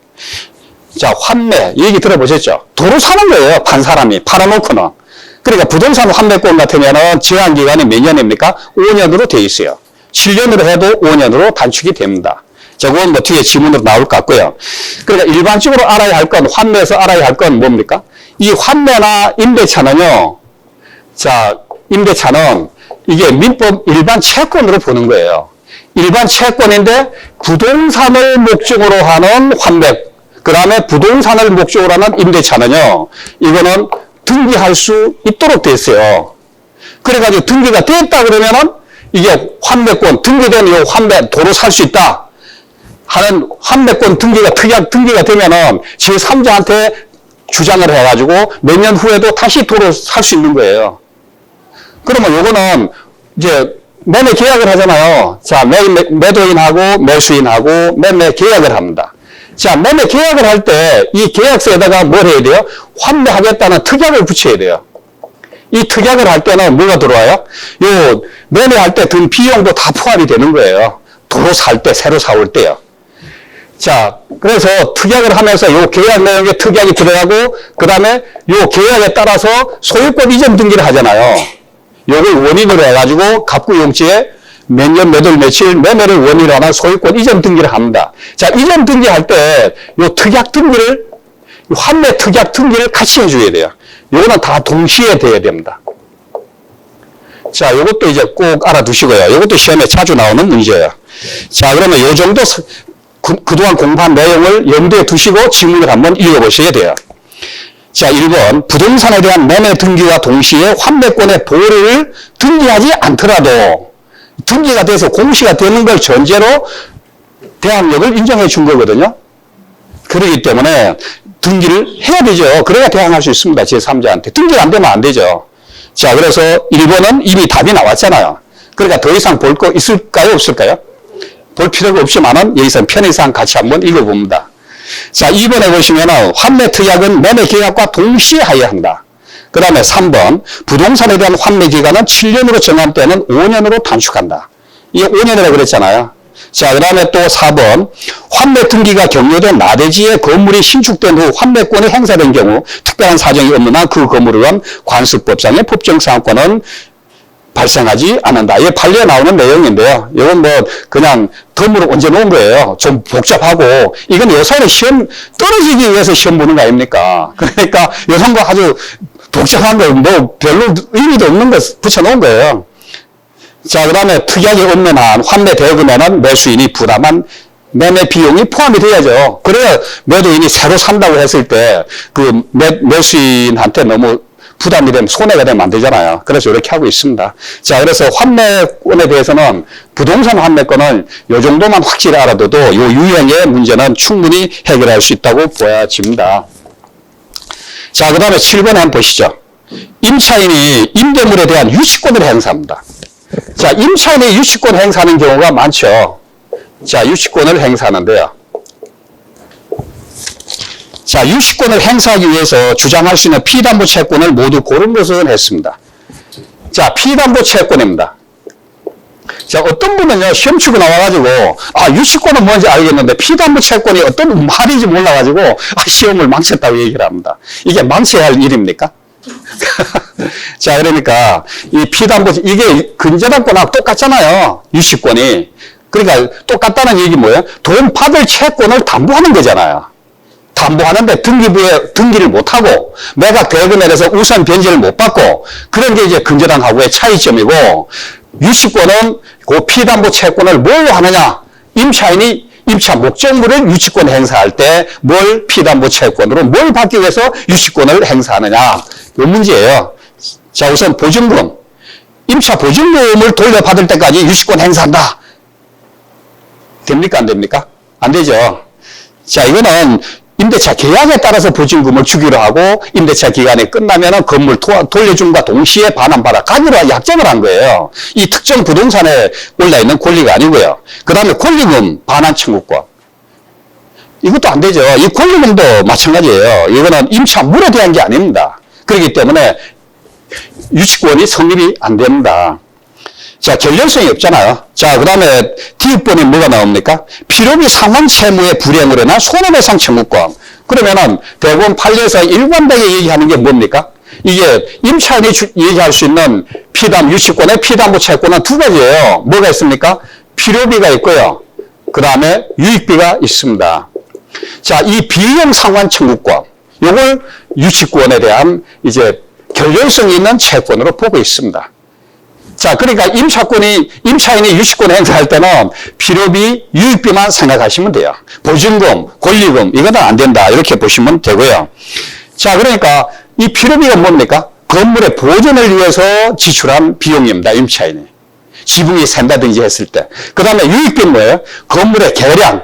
자, 환매. 얘기 들어보셨죠? 도로 사는 거예요. 판 사람이. 팔아놓고는. 그러니까 부동산 환매권 같으면은 제한기간이 몇 년입니까? 5년으로 되어 있어요. 7년으로 해도 5년으로 단축이 됩니다. 자, 그건 뭐 뒤에 지문으로 나올 것 같고요. 그러니까 일반적으로 알아야 할 건, 환매에서 알아야 할 건 뭡니까? 이 환매나 임대차는요. 자, 임대차는 이게 민법 일반 채권으로 보는 거예요. 일반 채권인데 부동산을 목적으로 하는 환매, 그 다음에 부동산을 목적으로 하는 임대차는요. 이거는 등기할 수 있도록 돼 있어요. 그래가지고 등기가 됐다 그러면은 이게 환매권, 등기된 이 환매, 도로 살 수 있다 하는 환매권 등기가, 특약 등기가 되면은 제3자한테 주장을 해가지고 몇 년 후에도 다시 도로 살 수 있는 거예요. 그러면 요거는 이제 매매 계약을 하잖아요. 자, 매도인하고 매수인하고 매매 계약을 합니다. 자, 매매 계약을 할 때 이 계약서에다가 뭘 해야 돼요? 환매하겠다는 특약을 붙여야 돼요. 이 특약을 할 때는 뭐가 들어와요? 요 매매할 때 든 비용도 다 포함이 되는 거예요. 도로 살 때, 새로 사올 때요. 자, 그래서 특약을 하면서 요 계약 내용에 특약이 들어가고 그 다음에 요 계약에 따라서 소유권 이전 등기를 하잖아요. 요걸 원인으로 해가지고 갑구용지에 몇 년, 몇 월, 며칠 매매를 원인으로 하는 소유권 이전 등기를 합니다. 자, 이전 등기할 때 요 특약 등기를, 환매 특약 등기를 같이 해줘야 돼요. 요거는 다 동시에 돼야 됩니다. 자, 요것도 이제 꼭 알아두시고요. 요것도 시험에 자주 나오는 문제예요. 자, 그러면 요 정도 그동안 공부한 내용을 염두에 두시고 지문을 한번 읽어보셔야 돼요. 자, 1번. 부동산에 대한 매매 등기와 동시에 환매권의 보류를 등기하지 않더라도 등기가 돼서 공시가 되는 걸 전제로 대항력을 인정해 준 거거든요. 그렇기 때문에 등기를 해야 되죠. 그래야 대항할 수 있습니다. 제3자한테. 등기가 안 되면 안 되죠. 자, 그래서 1번은 이미 답이 나왔잖아요. 그러니까 더 이상 볼 거 있을까요? 없을까요? 볼 필요가 없지만은 여기서 편의상 같이 한번 읽어봅니다. 자, 2번에 보시면은 환매 특약은 매매 계약과 동시에 하여야 한다. 그 다음에 3번 부동산에 대한 환매 기간은 7년으로 정한 때는 5년으로 단축한다. 이게 5년이라고 그랬잖아요. 자, 그 다음에 또 4번. 환매 등기가 경료된 나대지의 건물이 신축된 후 환매권이 행사된 경우 특별한 사정이 없는 한 그 건물을 위한 관습법상의 법정상환권은 발생하지 않는다. 이게 판례에 나오는 내용인데요. 이건 뭐 그냥 덤으로 얹어 놓은 거예요. 좀 복잡하고 이건 요새는 시험 떨어지기 위해서 시험 보는 거 아닙니까? 그러니까 요런 거 아주 복잡한 거 뭐 별로 의미도 없는 거 붙여놓은 거예요. 자, 그 다음에 특약이 없는 한 환매 대금에는 매수인이 부담한 매매 비용이 포함이 돼야죠. 그래야 매도인이 새로 산다고 했을 때 그 매수인한테 너무 부담이 되면 손해가 되면 안 되잖아요. 그래서 이렇게 하고 있습니다. 자, 그래서 환매권에 대해서는 부동산 환매권을 이 정도만 확실히 알아둬도 이 유형의 문제는 충분히 해결할 수 있다고 보여집니다. 자, 그 다음에 7번에 한번 보시죠. 임차인이 임대물에 대한 유치권을 행사합니다. 자, 임차인이 유치권 행사하는 경우가 많죠. 자, 유치권을 행사하는데요. 자, 유치권을 행사하기 위해서 주장할 수 있는 피담보 채권을 모두 고른 것은 했습니다. 자, 피담보 채권입니다. 자, 어떤 분은요, 시험 치고 나와가지고, 유치권은 뭔지 알겠는데, 피담보 채권이 어떤 말인지 몰라가지고, 시험을 망쳤다고 얘기를 합니다. 이게 망쳐야 할 일입니까? 자, 그러니까, 이 피담보, 이게 근저당권하고 똑같잖아요. 유치권이. 그러니까, 똑같다는 얘기 뭐예요? 돈 받을 채권을 담보하는 거잖아요. 담보하는데 등기부에 등기를 못하고 매각 대금에 대해서 우선 변제를 못 받고 그런 게 이제 근저당하고의 차이점이고 유치권은 그 피담보 채권을 뭘로 하느냐 임차인이 임차 목적물을 유치권 행사할 때 뭘 피담보 채권으로 뭘 받기 위해서 유치권을 행사하느냐 이 문제예요. 자, 우선 보증금 임차 보증금을 돌려받을 때까지 유치권 행사한다. 됩니까 안 됩니까? 안 되죠. 자, 이거는 임대차 계약에 따라서 보증금을 주기로 하고 임대차 기간이 끝나면 건물 돌려줌과 동시에 반환받아 가기로 약정을 한 거예요. 이 특정 부동산에 올라있는 권리가 아니고요. 그 다음에 권리금 반환 청구권. 이것도 안 되죠. 이 권리금도 마찬가지예요. 이거는 임차물에 대한 게 아닙니다. 그렇기 때문에 유치권이 성립이 안 됩니다. 자, 결렬성이 없잖아요. 자, 그 다음에 D번이 뭐가 나옵니까? 필요비 상환 채무의 불이행으로 인한 손해배상 청구권. 그러면은 대법원 판례에서 일관되게 얘기하는 게 뭡니까? 이게 임차인이 얘기할 수 있는 피담, 유치권의 피담보 채권은 두 가지예요. 뭐가 있습니까? 필요비가 있고요. 그 다음에 유익비가 있습니다. 자, 이 비용 상환 청구권. 요걸 유치권에 대한 이제 결렬성이 있는 채권으로 보고 있습니다. 자, 그러니까 임차인이 유치권 행사할 때는 필요비, 유익비만 생각하시면 돼요. 보증금, 권리금, 이거는 안 된다. 이렇게 보시면 되고요. 자, 그러니까 이 필요비가 뭡니까? 건물의 보존을 위해서 지출한 비용입니다. 임차인이. 지붕이 샌다든지 했을 때. 그 다음에 유익비는 뭐예요? 건물의 개량,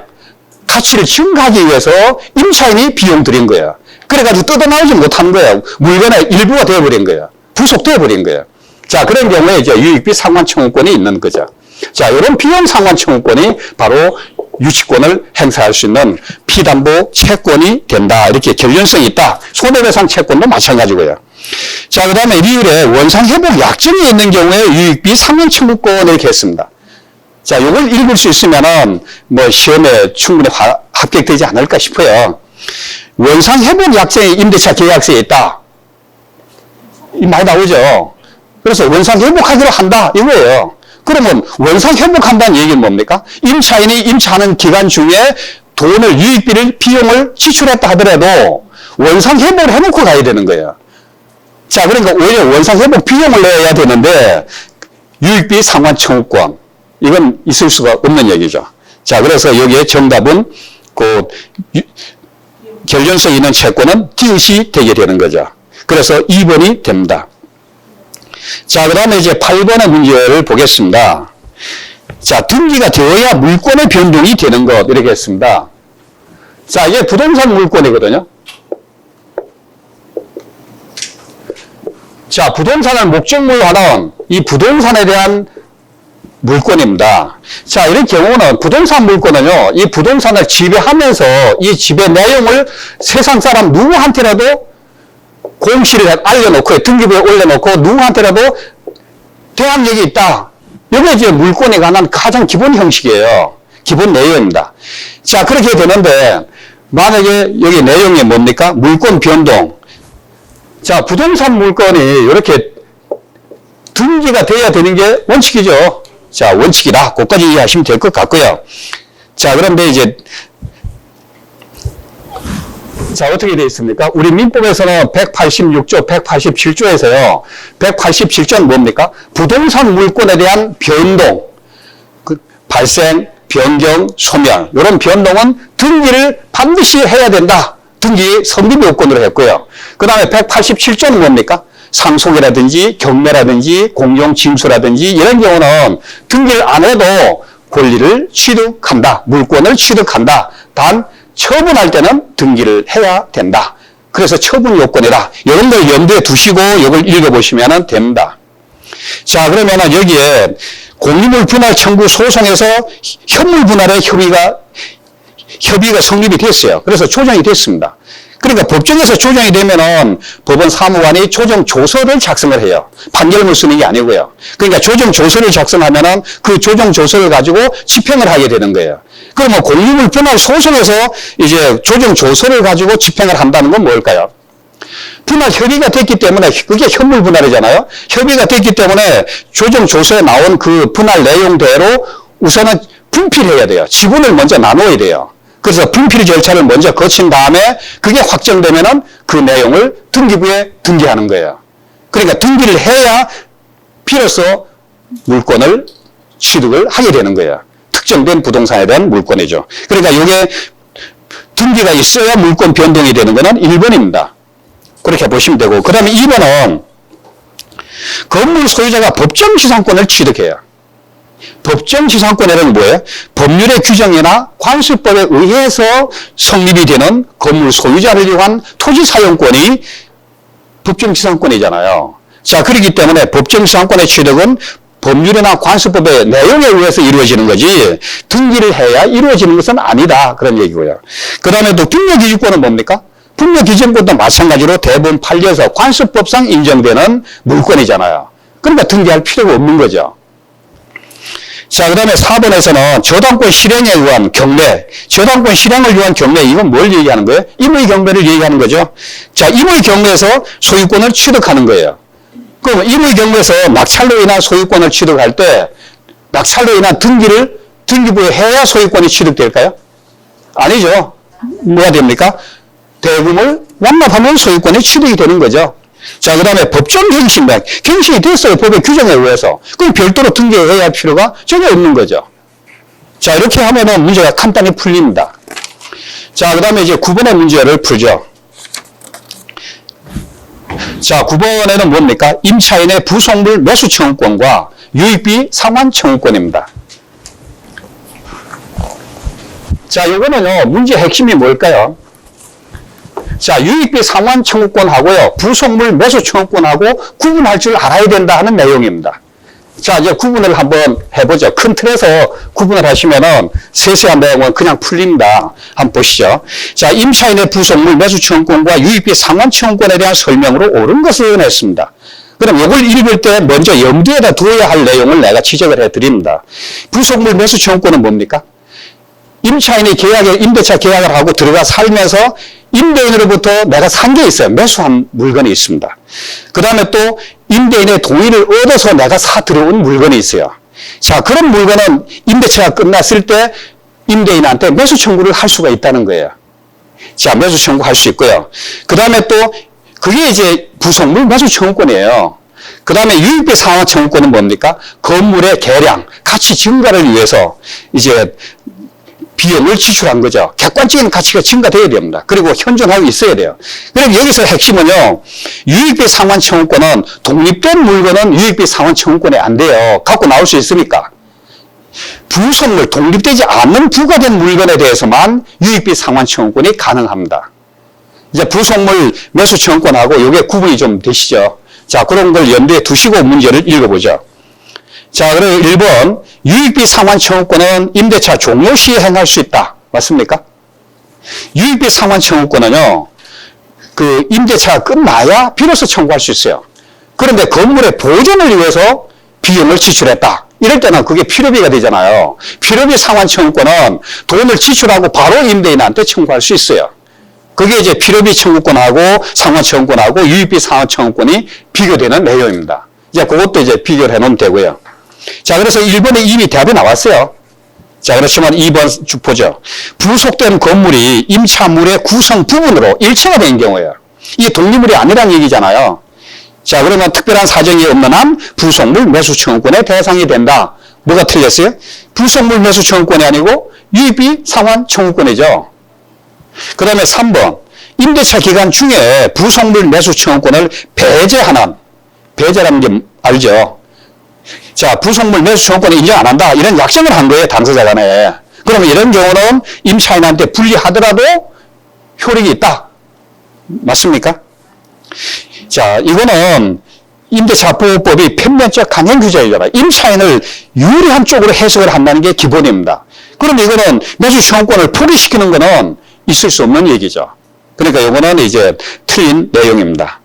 가치를 증가하기 위해서 임차인이 비용 들인 거예요. 그래가지고 뜯어나오지 못한 거예요. 물건의 일부가 되어버린 거예요. 부속되어버린 거예요. 자, 그런 경우에 이제 유익비 상환 청구권이 있는 거죠. 자, 이런 비용 상환 청구권이 바로 유치권을 행사할 수 있는 피담보 채권이 된다. 이렇게 결연성이 있다. 손해배상 채권도 마찬가지고요. 자, 그 다음에 리을에 원상회복 약정이 있는 경우에 유익비 상환 청구권 이렇게 했습니다. 자, 이걸 읽을 수 있으면은 뭐 시험에 충분히 합격되지 않을까 싶어요. 원상회복 약정이 임대차 계약서에 있다. 이 많이 나오죠. 그래서 원상회복하기로 한다 이거예요. 그러면 원상회복한다는 얘기는 뭡니까? 임차인이 임차하는 기간 중에 돈을 유익비를 비용을 지출했다 하더라도 원상회복을 해놓고 가야 되는 거예요. 자, 그러니까 오히려 원상회복 비용을 내야 되는데 유익비 상환 청구권 이건 있을 수가 없는 얘기죠. 자, 그래서 여기에 정답은 그 결연성 있는 채권은 디귿이 되게 되는 거죠. 그래서 2번이 됩니다. 자, 그 다음에 이제 8번의 문제를 보겠습니다. 자, 등기가 되어야 물권의 변동이 되는 것, 이렇게 했습니다. 자, 이게 부동산 물권이거든요. 자, 부동산을 목적물로 하는 이 부동산에 대한 물권입니다. 자, 이런 경우는 부동산 물권은요, 이 부동산을 지배하면서 이 지배 내용을 세상 사람 누구한테라도 공시를 알려놓고 등기부에 올려놓고 누구한테라도 대항력이 있다. 이게 이제 물권에 관한 가장 기본 형식이에요. 기본 내용입니다. 자, 그렇게 되는데, 만약에 여기 내용이 뭡니까? 물권 변동. 자, 부동산 물건이 이렇게 등기가 돼야 되는 게 원칙이죠. 자, 원칙이다. 그것까지 이해하시면 될 것 같고요. 자, 그런데 이제, 자, 어떻게 되어 있습니까? 우리 민법에서는 186조, 187조에서요. 187조는 뭡니까? 부동산 물권에 대한 변동, 발생, 변경, 소멸. 이런 변동은 등기를 반드시 해야 된다. 등기 성립 요건으로 했고요. 그 다음에 187조는 뭡니까? 상속이라든지 경매라든지 공용징수라든지 이런 경우는 등기를 안 해도 권리를 취득한다. 물권을 취득한다. 단 처분할 때는 등기를 해야 된다. 그래서 처분 요건이다. 이런 걸 염두에 두시고 이걸 읽어보시면 됩니다. 자, 그러면 여기에 공유물 분할 청구 소송에서 현물 분할의 협의가 성립이 됐어요. 그래서 조정이 됐습니다. 그러니까 법정에서 조정이 되면은 법원 사무관이 조정 조서를 작성을 해요. 판결문 쓰는 게 아니고요. 그러니까 조정 조서를 작성하면은 그 조정 조서를 가지고 집행을 하게 되는 거예요. 그러면 공유물 분할 소송에서 이제 조정 조서를 가지고 집행을 한다는 건 뭘까요? 분할 협의가 됐기 때문에 그게 현물 분할이잖아요. 협의가 됐기 때문에 조정 조서에 나온 그 분할 내용대로 우선은 분필해야 돼요. 지분을 먼저 나눠야 돼요. 그래서 분필 절차를 먼저 거친 다음에 그게 확정되면은 그 내용을 등기부에 등기하는 거예요. 그러니까 등기를 해야 비로소 물권을 취득을 하게 되는 거예요. 특정된 부동산에 대한 물권이죠. 그러니까 이게 등기가 있어야 물권 변동이 되는 거는 1번입니다. 그렇게 보시면 되고, 그 다음에 2번은 건물 소유자가 법정지상권을 취득해요. 법정지상권이라는 뭐예요? 법률의 규정이나 관습법에 의해서 성립이 되는 건물 소유자를 위한 토지사용권이 법정지상권이잖아요. 자, 그렇기 때문에 법정지상권의 취득은 법률이나 관습법의 내용에 의해서 이루어지는 거지 등기를 해야 이루어지는 것은 아니다. 그런 얘기고요. 그 다음에 또 분묘기준권은 뭡니까? 분묘기준권도 마찬가지로 대법원 판례에서 관습법상 인정되는 물권이잖아요. 그러니까 등기할 필요가 없는 거죠. 자, 그 다음에 4번에서는 저당권 실행에 의한 경매, 저당권 실행을 위한 경매, 이건 뭘 얘기하는 거예요? 임의 경매를 얘기하는 거죠. 자, 임의 경매에서 소유권을 취득하는 거예요. 그럼 임의 경매에서 낙찰로 인한 소유권을 취득할 때 낙찰로 인한 등기를 등기부에 해야 소유권이 취득될까요? 아니죠. 뭐가 됩니까? 대금을 완납하면 소유권이 취득이 되는 거죠. 자, 그 다음에 법정갱신, 갱신이 됐어요. 법의 규정에 의해서. 그럼 별도로 등기해야 할 필요가 전혀 없는 거죠. 자, 이렇게 하면은 문제가 간단히 풀립니다. 자, 그 다음에 이제 9번의 문제를 풀죠. 자, 9번에는 뭡니까? 임차인의 부속물 매수 청구권과 유익비 상환 청구권입니다. 자, 요거는요, 문제 핵심이 뭘까요? 자, 유익비 상환 청구권하고요, 부속물 매수 청구권하고 구분할 줄 알아야 된다 하는 내용입니다. 자, 이제 구분을 한번 해보죠. 큰 틀에서 구분을 하시면은 세세한 내용은 그냥 풀립니다. 한번 보시죠. 자, 임차인의 부속물 매수 청구권과 유익비 상환 청구권에 대한 설명으로 옳은 것을 했습니다. 그럼 이걸 읽을 때 먼저 염두에다 두어야 할 내용을 내가 지적을 해드립니다. 부속물 매수 청구권은 뭡니까? 임차인이 임대차 계약을 하고 들어가 살면서 임대인으로부터 내가 산 게 있어요. 매수한 물건이 있습니다. 그 다음에 또 임대인의 동의를 얻어서 내가 사 들어온 물건이 있어요. 자, 그런 물건은 임대차가 끝났을 때 임대인한테 매수 청구를 할 수가 있다는 거예요. 자, 매수 청구할 수 있고요. 그 다음에 또 그게 이제 부속물 매수 청구권이에요. 그 다음에 유익비 상환 청구권은 뭡니까? 건물의 개량, 가치 증가를 위해서 이제 비용을 지출한 거죠. 객관적인 가치가 증가되어야 됩니다. 그리고 현존하고 있어야 돼요. 그럼 여기서 핵심은요, 유익비 상환 청구권은 독립된 물건은 유익비 상환 청구권이 안 돼요. 갖고 나올 수 있습니까? 부속물, 독립되지 않는 부가된 물건에 대해서만 유익비 상환 청구권이 가능합니다. 이제 부속물 매수 청구권하고 이게 구분이 좀 되시죠. 자, 그런 걸 염두에 두시고 문제를 읽어보죠. 자, 그리고 1번, 유익비 상환 청구권은 임대차 종료 시에 행할 수 있다. 맞습니까? 유익비 상환 청구권은요, 그 임대차가 끝나야 비로소 청구할 수 있어요. 그런데 건물의 보존을 위해서 비용을 지출했다. 이럴 때는 그게 필요비가 되잖아요. 필요비 상환 청구권은 돈을 지출하고 바로 임대인한테 청구할 수 있어요. 그게 이제 필요비 청구권하고 상환 청구권하고 유입비 상환 청구권이 비교되는 내용입니다. 이제 그것도 이제 비교를 해놓으면 되고요. 자, 그래서 1번에 이미 답이 나왔어요. 자, 그렇지만 2번 쭉 보죠. 부속된 건물이 임차물의 구성 부분으로 일체가 된 경우에요. 이게 독립물이 아니란 얘기잖아요. 자, 그러면 특별한 사정이 없는 한 부속물 매수 청구권의 대상이 된다. 뭐가 틀렸어요? 부속물 매수 청구권이 아니고 유입비 상환 청구권이죠. 그 다음에 3번. 임대차 기간 중에 부속물 매수 청구권을 배제하는, 배제라는 게 알죠? 자, 부속물 매수 청구권을 인정 안 한다. 이런 약정을 한 거예요, 당사자 간에. 그러면 이런 경우는 임차인한테 불리하더라도 효력이 있다. 맞습니까? 자, 이거는 임대차보호법이 편견적 강행 규제이잖아요. 임차인을 유리한 쪽으로 해석을 한다는 게 기본입니다. 그럼 이거는 매수 청구권을 포기시키는 거는 있을 수 없는 얘기죠. 그러니까 이거는 이제 틀린 내용입니다.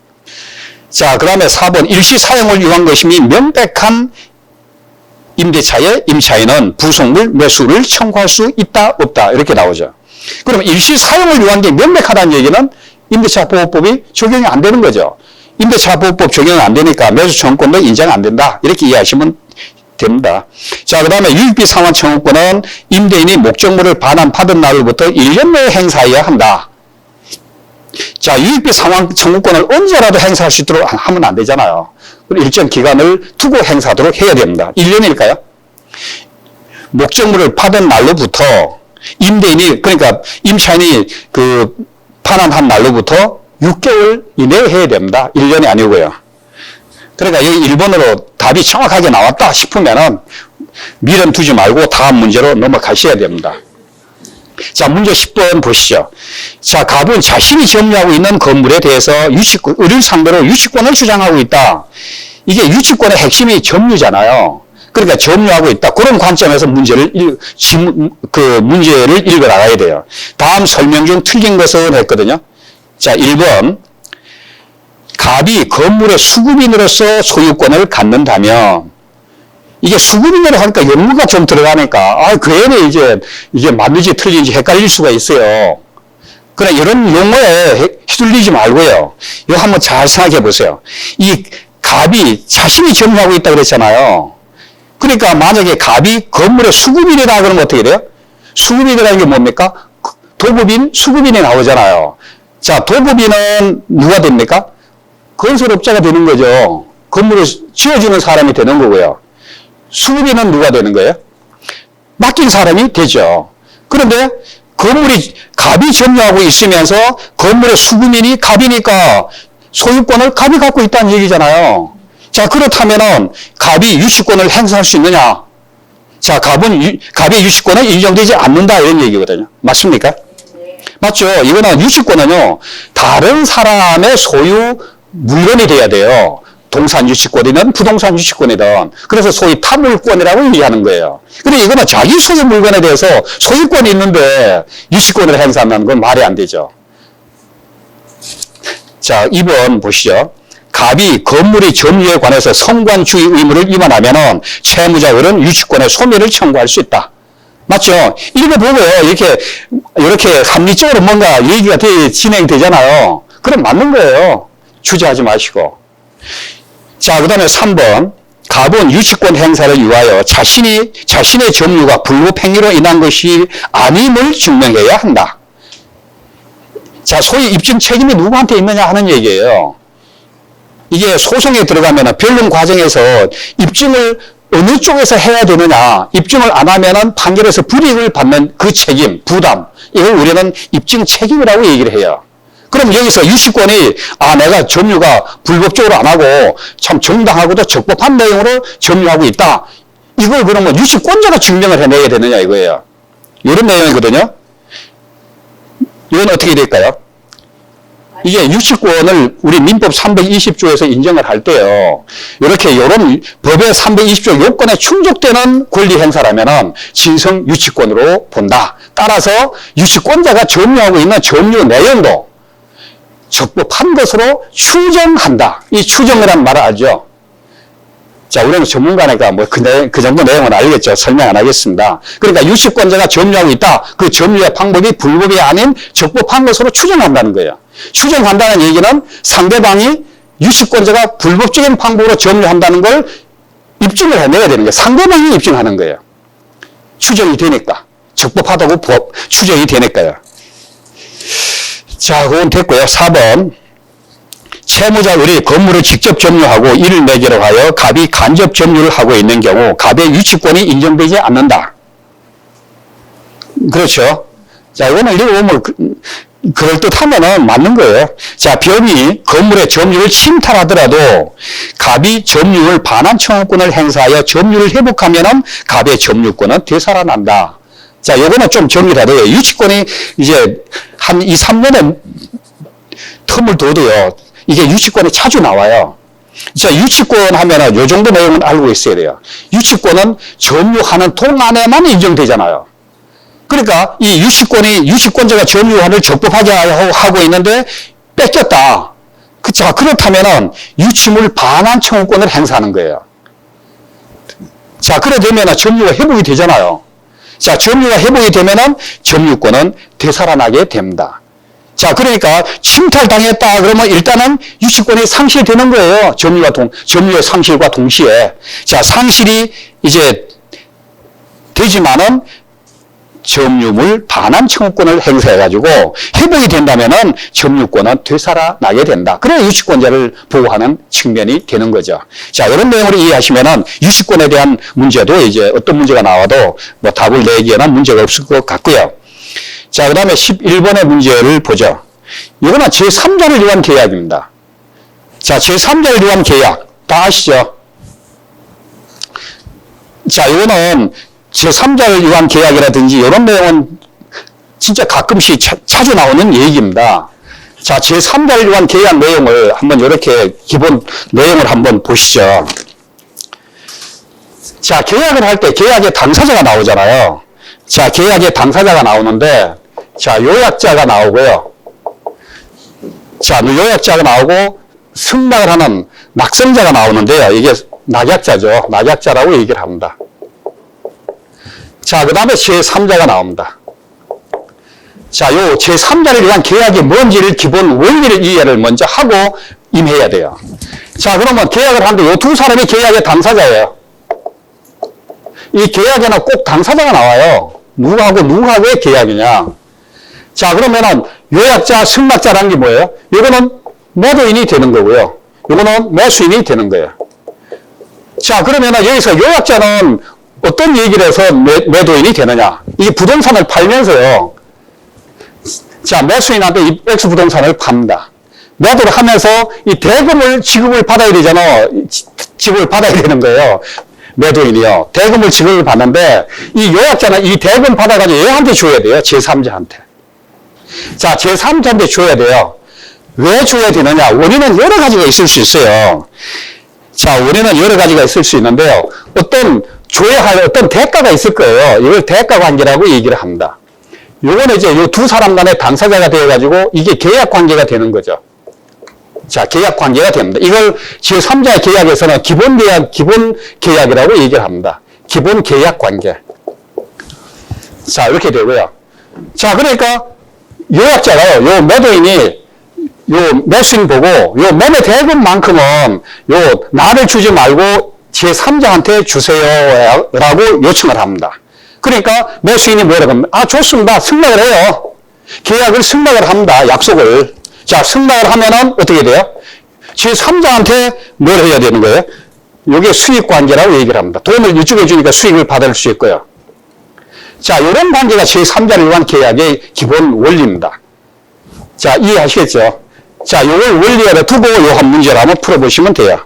자, 그 다음에 4번. 일시 사용을 위한 것이니 명백한 임대차의 임차인은 부속물 매수를 청구할 수 있다, 없다. 이렇게 나오죠. 그러면 일시 사용을 위한 게 명백하다는 얘기는 임대차보호법이 적용이 안 되는 거죠. 임대차보호법 적용이 안 되니까 매수 청구권도 인정 안 된다. 이렇게 이해하시면 됩니다. 자, 그 다음에 유입비 상환 청구권은 임대인이 목적물을 반환받은 날로부터 1년 내에 행사해야 한다. 자, 유입비 상환 청구권을 언제라도 행사할 수 있도록 하면 안 되잖아요. 일정 기간을 두고 행사하도록 해야 됩니다. 1년일까요? 목적물을 받은 날로부터 임대인이, 그러니까 임차인이 그 반환한 날로부터 6개월 이내에 해야 됩니다. 1년이 아니고요. 그러니까 여기 1번으로 답이 정확하게 나왔다 싶으면은 미련 두지 말고 다음 문제로 넘어가셔야 됩니다. 자, 문제 10번 보시죠. 자, 갑은 자신이 점유하고 있는 건물에 대해서 을을 상대로 유치권을 주장하고 있다. 이게 유치권의 핵심이 점유잖아요. 그러니까 점유하고 있다. 그런 관점에서 문제를 읽어 나가야 돼요. 다음 설명 중 틀린 것은 했거든요. 자, 1번. 갑이 건물의 수급인으로서 소유권을 갖는다면, 이게 수급인으로 하니까 연구가 좀 들어가니까, 괜히 이게 맞는지 틀린지 헷갈릴 수가 있어요. 그러나 이런 용어에 휘둘리지 말고요. 이거 한번 잘 생각해 보세요. 이 갑이 자신이 점유하고 있다 그랬잖아요. 그러니까 만약에 갑이 건물의 수급인이다 그러면 어떻게 돼요? 수급인이라는 게 뭡니까? 도급인, 수급인이 나오잖아요. 자, 도급인은 누가 됩니까? 건설업자가 되는 거죠. 건물을 지어주는 사람이 되는 거고요. 수급인은 누가 되는 거예요? 맡긴 사람이 되죠. 그런데 건물이 갑이 점유하고 있으면서 건물의 수급인이 갑이니까 소유권을 갑이 갖고 있다는 얘기잖아요. 자, 그렇다면은 갑이 유치권을 행사할 수 있느냐? 자, 갑의 유치권은 인정되지 않는다 이런 얘기거든요. 맞습니까? 네. 맞죠? 이거는 유치권은요, 다른 사람의 소유 물건이 돼야 돼요. 동산 유치권이든 부동산 유치권이든. 그래서 소위 타물권이라고 얘기하는 거예요. 근데 이거는 자기 소유 물건에 대해서 소유권이 있는데 유치권을 행사하면 그건 말이 안 되죠. 자, 2번 보시죠. 갑이 건물의 점유에 관해서 성관주의 의무를 위반하면은 채무자 을은 유치권의 소멸을 청구할 수 있다. 맞죠? 이거 보고요. 이렇게 합리적으로 뭔가 얘기가 진행되잖아요. 그럼 맞는 거예요. 주저하지 마시고. 자, 그 다음에 3번. 갑은 유치권 행사를 위하여 자신의 점유가 불법 행위로 인한 것이 아님을 증명해야 한다. 자, 소위 입증 책임이 누구한테 있느냐 하는 얘기예요. 이게 소송에 들어가면 변론 과정에서 입증을 어느 쪽에서 해야 되느냐, 입증을 안 하면은 판결에서 불이익을 받는 그 책임, 부담, 이걸 우리는 입증 책임이라고 얘기를 해요. 그럼 여기서 유치권이 내가 점유가 불법적으로 안 하고 참 정당하고도 적법한 내용으로 점유하고 있다. 이걸 그러면 유치권자가 증명을 해내야 되느냐 이거예요. 이런 내용이거든요. 이건 어떻게 될까요? 이게 유치권을 우리 민법 320조에서 인정을 할 때요. 이런 법의 320조 요건에 충족되는 권리 행사라면은 진성 유치권으로 본다. 따라서 유치권자가 점유하고 있는 점유 내용도 적법한 것으로 추정한다. 이 추정이란 말을 알죠. 자, 우리는 전문가니까 뭐 그 정도 내용은 알겠죠. 설명 안 하겠습니다. 그러니까 유치권자가 점유하고 있다. 그 점유의 방법이 불법이 아닌 적법한 것으로 추정한다는 거예요. 추정한다는 얘기는 상대방이 유치권자가 불법적인 방법으로 점유한다는 걸 입증을 해내야 되는 거예요. 상대방이 입증하는 거예요. 추정이 되니까. 적법하다고 추정이 되니까요. 자, 그건 됐고요. 4번. 채무자들이 건물을 직접 점유하고 이를 매개로 하여 갑이 간접 점유를 하고 있는 경우 갑의 유치권이 인정되지 않는다. 그렇죠. 자, 이거는 읽어보면 그럴듯하면은 맞는 거예요. 자, 병이 건물의 점유를 침탈하더라도 갑이 점유를 반환 청구권을 행사하여 점유를 회복하면은 갑의 점유권은 되살아난다. 자, 요거는 좀 정리를 해야 돼요. 유치권이 이제 한 2, 3년의 텀을 둬도요. 이게 유치권이 자주 나와요. 자, 유치권 하면은 요 정도 내용은 알고 있어야 돼요. 유치권은 점유하는 동안에만 인정되잖아요. 그러니까 이 유치권자가 점유권을 적법하게 하고 있는데 뺏겼다. 자, 그렇다면은 유치물 반환 청구권을 행사하는 거예요. 자, 그래 되면은 점유가 회복이 되잖아요. 자, 점유가 회복이 되면은 점유권은 되살아나게 됩니다. 자, 그러니까 침탈당했다 그러면 일단은 유치권이 상실되는 거예요. 점유의 상실과 동시에. 자, 상실이 이제 되지만은 점유물 반환 청구권을 행사해가지고 회복이 된다면은 점유권은 되살아나게 된다. 그래야 유치권자를 보호하는 측면이 되는 거죠. 자, 이런 내용으로 이해하시면은 유치권에 대한 문제도 이제 어떤 문제가 나와도 뭐 답을 내기에는 문제가 없을 것 같고요. 자, 그 다음에 11번의 문제를 보죠. 이거는 제3자를 위한 계약입니다. 자, 제3자를 위한 계약. 다 아시죠? 자, 이거는 제3자를 위한 계약이라든지 이런 내용은 진짜 가끔씩 자주 나오는 얘기입니다. 자, 제3자를 위한 계약 내용을 한번 이렇게 기본 내용을 한번 보시죠. 자, 계약을 할 때 계약의 당사자가 나오잖아요. 자, 계약의 당사자가 나오는데, 자, 요약자가 나오고요. 자, 요약자가 나오고 승낙을 하는 낙성자가 나오는데요. 이게 낙약자죠. 낙약자라고 얘기를 합니다. 자, 그 다음에 제3자가 나옵니다. 자, 요 제3자를 위한 계약이 뭔지를 기본 원리를 이해를 먼저 하고 임해야 돼요. 자, 그러면 계약을 하는데 요 두 사람이 계약의 당사자예요. 이 계약에는 꼭 당사자가 나와요. 누구하고의 계약이냐. 자, 그러면은 요약자, 승낙자라는 게 뭐예요? 이거는 매도인이 되는 거고요. 이거는 매수인이 되는 거예요. 자, 그러면은 여기서 요약자는 어떤 얘기를 해서 매도인이 되느냐. 이 부동산을 팔면서요. 자, 매수인한테 이 X 부동산을 팝니다. 매도를 하면서 이 대금을 지급을 받아야 되잖아. 지급을 받아야 되는 거예요. 매도인이요. 대금을 지급을 받는데 이 요약자는 이 대금 받아가지고 얘한테 줘야 돼요. 제3자한테. 자, 제3자한테 줘야 돼요. 왜 줘야 되느냐. 원인은 여러 가지가 있을 수 있어요. 자, 원인은 여러 가지가 있을 수 있는데요. 줘야 할 어떤 대가가 있을 거예요. 이걸 대가 관계라고 얘기를 합니다. 요거는 이제 요 두 사람 간의 당사자가 되어가지고 이게 계약 관계가 되는 거죠. 자, 계약 관계가 됩니다. 이걸 제3자의 계약에서는 기본 계약이라고 얘기를 합니다. 기본 계약 관계. 자, 이렇게 되고요. 자, 그러니까 요약자가요, 요 매도인이 요 매수인 보고 요 매매 대금만큼은 요 나를 주지 말고 제3자한테 주세요 라고 요청을 합니다. 그러니까 매수인이 뭐라고 합니까? 아, 좋습니다. 승낙을 해요. 계약을 승낙을 합니다. 약속을. 자, 승낙을 하면은 어떻게 돼요? 제3자한테 뭘 해야 되는 거예요? 이게 수익관계라고 얘기를 합니다. 돈을 이쪽에 주니까 수익을 받을 수 있고요. 자, 이런 관계가 제3자를 위한 계약의 기본 원리입니다. 자, 이해하시겠죠? 자, 이걸 원리에 두고 요 한 문제를 한번 풀어보시면 돼요.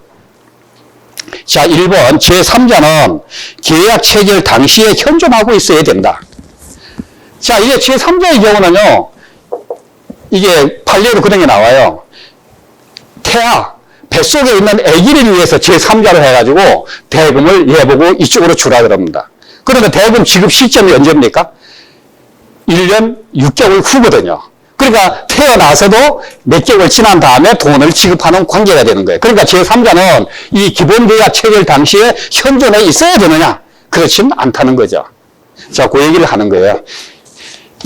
자, 1번 제3자는 계약 체결 당시에 현존하고 있어야 된다. 자, 이게 제3자의 경우는요. 이게 판례로 그런 게 나와요. 태아, 뱃속에 있는 아기를 위해서 제3자를 해가지고 대금을 얘 보고 이쪽으로 주라 그럽니다. 그러면 대금 지급 시점이 언제입니까? 1년 6개월 후거든요. 그러니까 그러니까 태어나서도 몇 개월 지난 다음에 돈을 지급하는 관계가 되는 거예요. 그러니까 제3자는 이 기본계약 체결 당시에 현존해 있어야 되느냐? 그렇지는 않다는 거죠. 자, 그 얘기를 하는 거예요.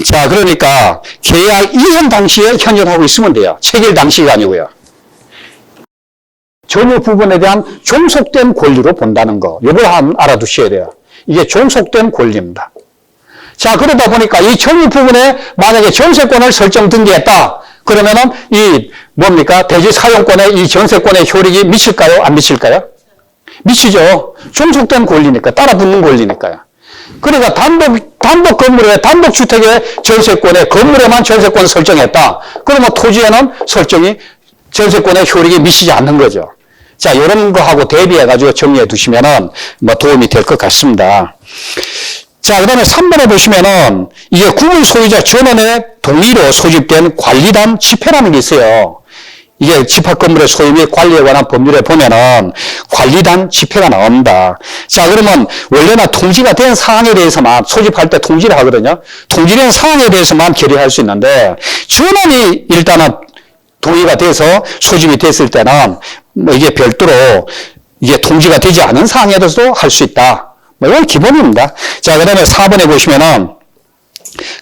자, 그러니까 계약 이행 당시에 현존하고 있으면 돼요. 체결 당시가 아니고요. 전유 부분에 대한 종속된 권리로 본다는 거. 이걸 알아두셔야 돼요. 이게 종속된 권리입니다. 자, 그러다 보니까 이 전유 부분에 만약에 전세권을 설정 등기했다. 그러면은 이 뭡니까? 대지 사용권에 이 전세권의 효력이 미칠까요? 안 미칠까요? 미치죠. 종속된 권리니까, 따라붙는 권리니까요. 그러니까 단독 건물에, 단독 주택의 전세권에, 건물에만 전세권을 설정했다. 그러면 토지에는 설정이 전세권의 효력이 미치지 않는 거죠. 자, 이런 거하고 대비해가지고 정리해 두시면은 뭐 도움이 될 것 같습니다. 자, 그 다음에 3번에 보시면은 이게 구분 소유자 전원의 동의로 소집된 관리단 집회라는 게 있어요. 이게 집합 건물의 소유 및 관리에 관한 법률에 보면은 관리단 집회가 나옵니다. 자, 그러면 원래는 통지가 된 사항에 대해서만 소집할 때 통지를 하거든요. 통지된 사항에 대해서만 결의할 수 있는데 전원이 일단은 동의가 돼서 소집이 됐을 때는 뭐 이게 별도로 이게 통지가 되지 않은 사항에 대해서도 할 수 있다. 뭐 이건 기본입니다. 자, 그 다음에 4번에 보시면은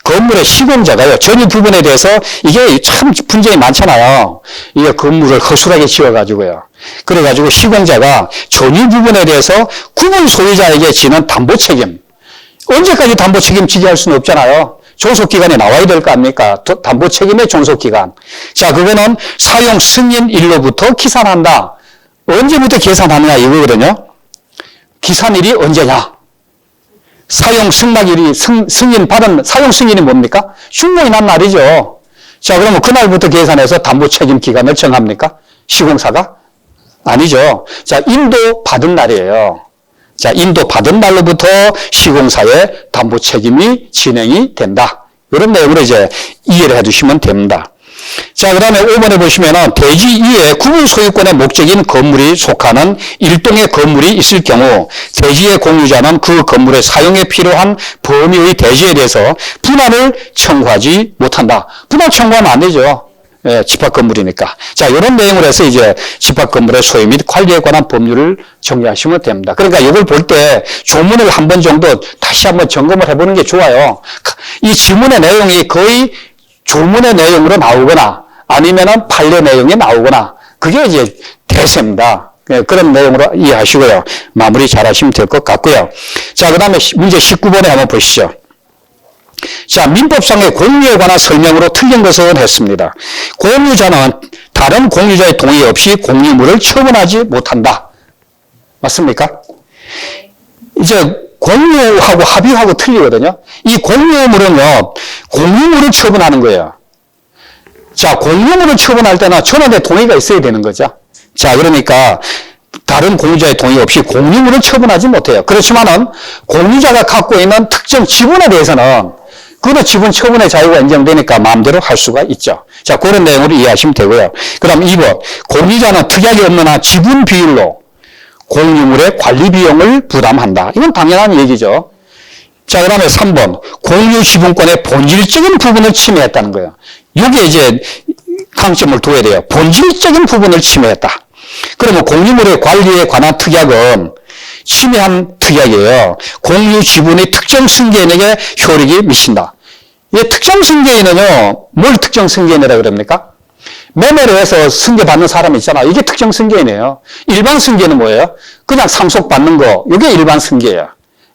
건물의 시공자가요, 전유 부분에 대해서 이게 참 분쟁이 많잖아요. 이게 건물을 허술하게 지어가지고요. 그래가지고 시공자가 전유 부분에 대해서 구분 소유자에게 지는 담보 책임. 언제까지 담보 책임 지게 수는 없잖아요. 존속기간에 나와야 될 거 아닙니까? 담보 책임의 존속기간. 자, 그거는 사용 승인일로부터 기산한다. 언제부터 계산하느냐 이거거든요. 기산일이 언제냐? 사용 승낙일이 승인 받은 사용 승인이 뭡니까? 준공이 난 날이죠. 자, 그러면 그날부터 계산해서 담보 책임 기간을 정합니까? 시공사가? 아니죠. 자, 인도 받은 날이에요. 자, 인도 받은 날로부터 시공사의 담보 책임이 진행이 된다. 이런 내용으로 이제 이해를 해 두시면 됩니다. 자, 그 다음에 5번에 보시면은 대지 이에 구분 소유권의 목적인 건물이 속하는 일동의 건물이 있을 경우 대지의 공유자는 그 건물의 사용에 필요한 범위의 대지에 대해서 분할을 청구하지 못한다. 분할 청구하면 안 되죠. 예, 집합 건물이니까. 자, 이런 내용으로 해서 이제 집합 건물의 소유 및 관리에 관한 법률을 정리하시면 됩니다. 그러니까 이걸 볼 때 조문을 한 번 정도 다시 한번 점검을 해보는 게 좋아요. 이 지문의 내용이 거의 조문의 내용으로 나오거나 아니면은 판례 내용이 나오거나 그게 이제 대세입니다. 그런 내용으로 이해하시고요. 마무리 잘 하시면 될 것 같고요. 자, 그 다음에 문제 19번에 한번 보시죠. 자, 민법상의 공유에 관한 설명으로 틀린 것은 했습니다. 공유자는 다른 공유자의 동의 없이 공유물을 처분하지 못한다. 맞습니까? 이제 공유하고 합의하고 틀리거든요. 이 공유물은요, 공유물을 처분하는 거예요. 자, 공유물을 처분할 때는 전원의 동의가 있어야 되는 거죠. 자, 그러니까 다른 공유자의 동의 없이 공유물을 처분하지 못해요. 그렇지만은 공유자가 갖고 있는 특정 지분에 대해서는 그것도 지분 처분의 자유가 인정되니까 마음대로 할 수가 있죠. 자, 그런 내용으로 이해하시면 되고요. 그 다음 2번. 공유자는 특약이 없는 한 지분 비율로 공유물의 관리 비용을 부담한다. 이건 당연한 얘기죠. 자, 그 다음에 3번. 공유 지분권의 본질적인 부분을 침해했다는 거예요. 여기에 이제 강점을 둬야 돼요. 본질적인 부분을 침해했다. 그러면 공유물의 관리에 관한 특약은 침해한 특약이에요. 공유 지분의 특정 승계인에게 효력이 미친다. 이 특정 승계인은요, 뭘 특정 승계인이라고 그럽니까? 매매를 해서 승계받는 사람이 있잖아. 이게 특정 승계인이에요. 일반 승계는 뭐예요? 그냥 상속받는 거. 이게 일반 승계예요.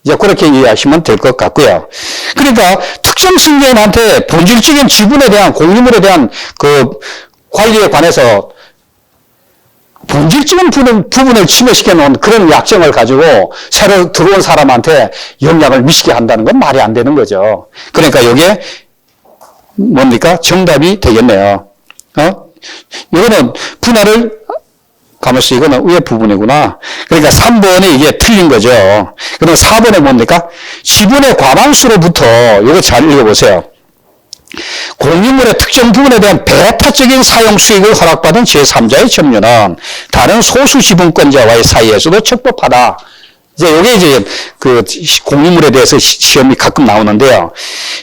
이제 그렇게 이해하시면 될 것 같고요. 그러니까 특정 승계인한테 본질적인 지분에 대한 공유물에 대한 그 관리에 관해서 본질적인 부분을 침해시켜 놓은 그런 약정을 가지고 새로 들어온 사람한테 영향을 미치게 한다는 건 말이 안 되는 거죠. 그러니까 이게 뭡니까? 정답이 되겠네요. 이거는 분할을 가만있어, 이거는 위에 부분이구나. 그러니까 3번이 이게 틀린 거죠. 그럼 4번에 뭡니까? 지분의 과반수로부터 이거 잘 읽어보세요. 공유물의 특정 부분에 대한 배타적인 사용 수익을 허락받은 제3자의 점유는 다른 소수 지분권자와의 사이에서도 적법하다. 이제 이게 그 공유물에 대해서 시험이 가끔 나오는데요.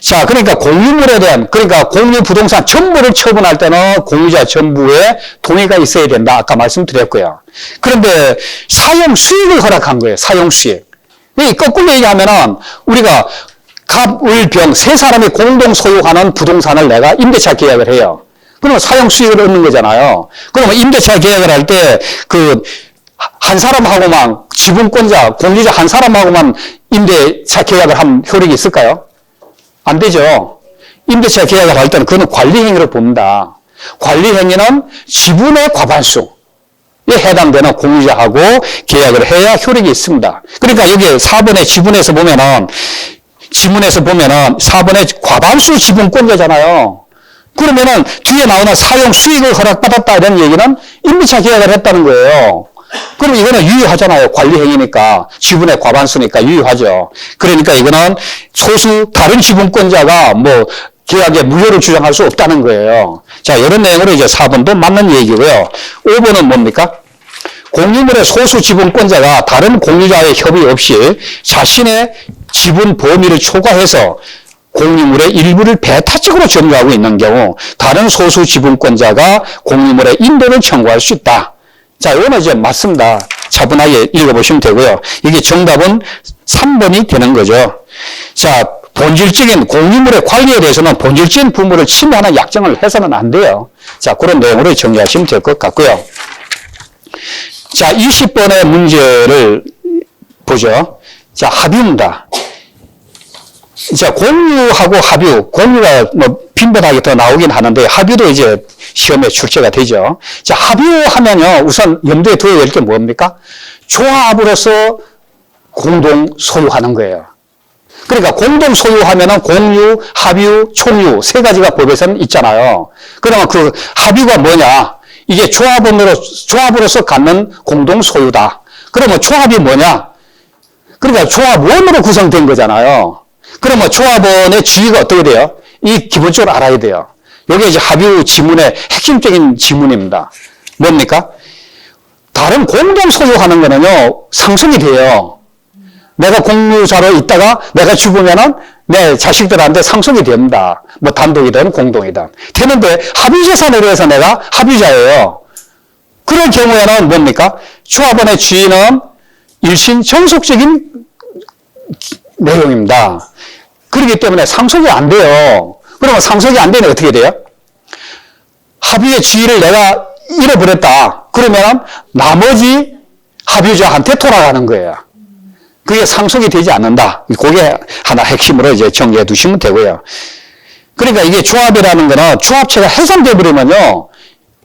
자, 그러니까 공유물에 대한, 그러니까 공유 부동산 전부를 처분할 때는 공유자 전부의 동의가 있어야 된다. 아까 말씀드렸고요. 그런데 사용 수익을 허락한 거예요. 사용 수익. 거꾸로 얘기하면은 우리가 갑을병 세 사람이 공동 소유하는 부동산을 내가 임대차 계약을 해요. 그러면 사용 수익을 얻는 거잖아요. 그러면 임대차 계약을 할 때 한 사람하고만 지분권자, 공유자 한 사람하고만 임대차 계약을 하면 효력이 있을까요? 안 되죠. 임대차 계약을 할 때는 그거는 관리행위를 봅니다. 관리행위는 지분의 과반수에 해당되는 공유자하고 계약을 해야 효력이 있습니다. 그러니까 여기 4번의 지분에서 보면은 4번의 과반수 지분권자잖아요. 그러면은 뒤에 나오는 사용 수익을 허락받았다 이런 얘기는 임대차 계약을 했다는 거예요. 그럼 이거는 유효하잖아요. 관리행위니까. 지분의 과반수니까 유효하죠. 그러니까 이거는 소수 다른 지분권자가 계약에 무효를 주장할 수 없다는 거예요. 자, 이런 내용으로 이제 4번도 맞는 얘기고요. 5번은 뭡니까? 공유물의 소수 지분권자가 다른 공유자의 협의 없이 자신의 지분 범위를 초과해서 공유물의 일부를 배타적으로 점유하고 있는 경우 다른 소수 지분권자가 공유물의 인도를 청구할 수 있다. 자, 이거는 이제 맞습니다. 차분하게 읽어보시면 되고요. 이게 정답은 3번이 되는 거죠. 자, 본질적인 공유물의 관리에 대해서는 본질적인 부분을 침해하는 약정을 해서는 안 돼요. 자, 그런 내용으로 정리하시면 될 것 같고요. 자, 20번의 문제를 보죠. 자, 합유입니다. 자, 공유하고 합유, 공유가 빈번하게 더 나오긴 하는데 합유도 이제 시험에 출제가 되죠. 자, 합유하면요, 우선 염두에 둬야 될 게 뭡니까? 조합으로서 공동 소유하는 거예요. 그러니까 공동 소유하면은 공유, 합유, 총유 세 가지가 법에서는 있잖아요. 그러면 그 합유가 뭐냐? 이게 조합으로서 갖는 공동 소유다. 그러면 조합이 뭐냐? 그러니까 조합원으로 구성된 거잖아요. 그러면 조합원의 지위가 어떻게 돼요? 이 기본적으로 알아야 돼요. 이게 이제 합유 지문의 핵심적인 지문입니다. 뭡니까? 다른 공동 소유하는 거는요, 상속이 돼요. 내가 공유자로 있다가 내가 죽으면은 내 자식들한테 상속이 됩니다. 단독이든 공동이든. 되는데 합유재산에 대해서 내가 합유자예요. 그런 경우에는 뭡니까? 조합원의 지위는 일신 정속적인 내용입니다. 그렇기 때문에 상속이 안 돼요. 그러면 상속이 안 되면 어떻게 돼요? 합유의 지위를 내가 잃어버렸다. 그러면 나머지 합유자한테 돌아가는 거예요. 그게 상속이 되지 않는다. 그게 하나 핵심으로 이제 정리해 두시면 되고요. 그러니까 이게 조합이라는 거는 조합체가 훼손돼 버리면요,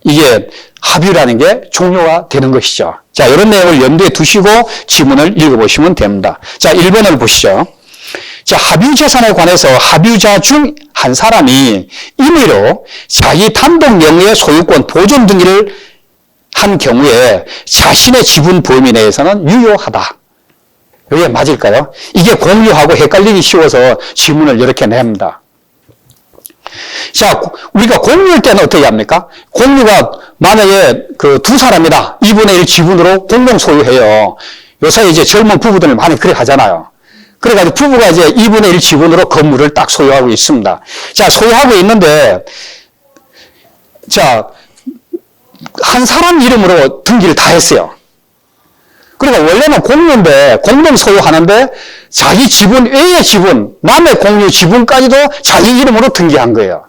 이게 합유라는 게 종료가 되는 것이죠. 자, 이런 내용을 염두에 두시고 지문을 읽어보시면 됩니다. 자, 1번을 보시죠. 자, 합유재산에 관해서 합유자 중 한 사람이 임의로 자기 단독 명의의 소유권 보존 등기를 한 경우에 자신의 지분 범위 내에서는 유효하다. 이게 맞을까요? 이게 공유하고 헷갈리기 쉬워서 지문을 이렇게 냅니다. 자, 우리가 공유일 때는 어떻게 합니까? 공유가 만약에 그 두 사람이다. 2분의 1 지분으로 공동 소유해요. 요새 이제 젊은 부부들 많이 그래 하잖아요. 그래가지고 부부가 이제 2분의 1 지분으로 건물을 딱 소유하고 있습니다. 자, 소유하고 있는데, 자, 한 사람 이름으로 등기를 다 했어요. 그러니까 원래는 공유인데, 공동 소유하는데, 자기 지분 외의 지분, 남의 공유 지분까지도 자기 이름으로 등기한 거예요.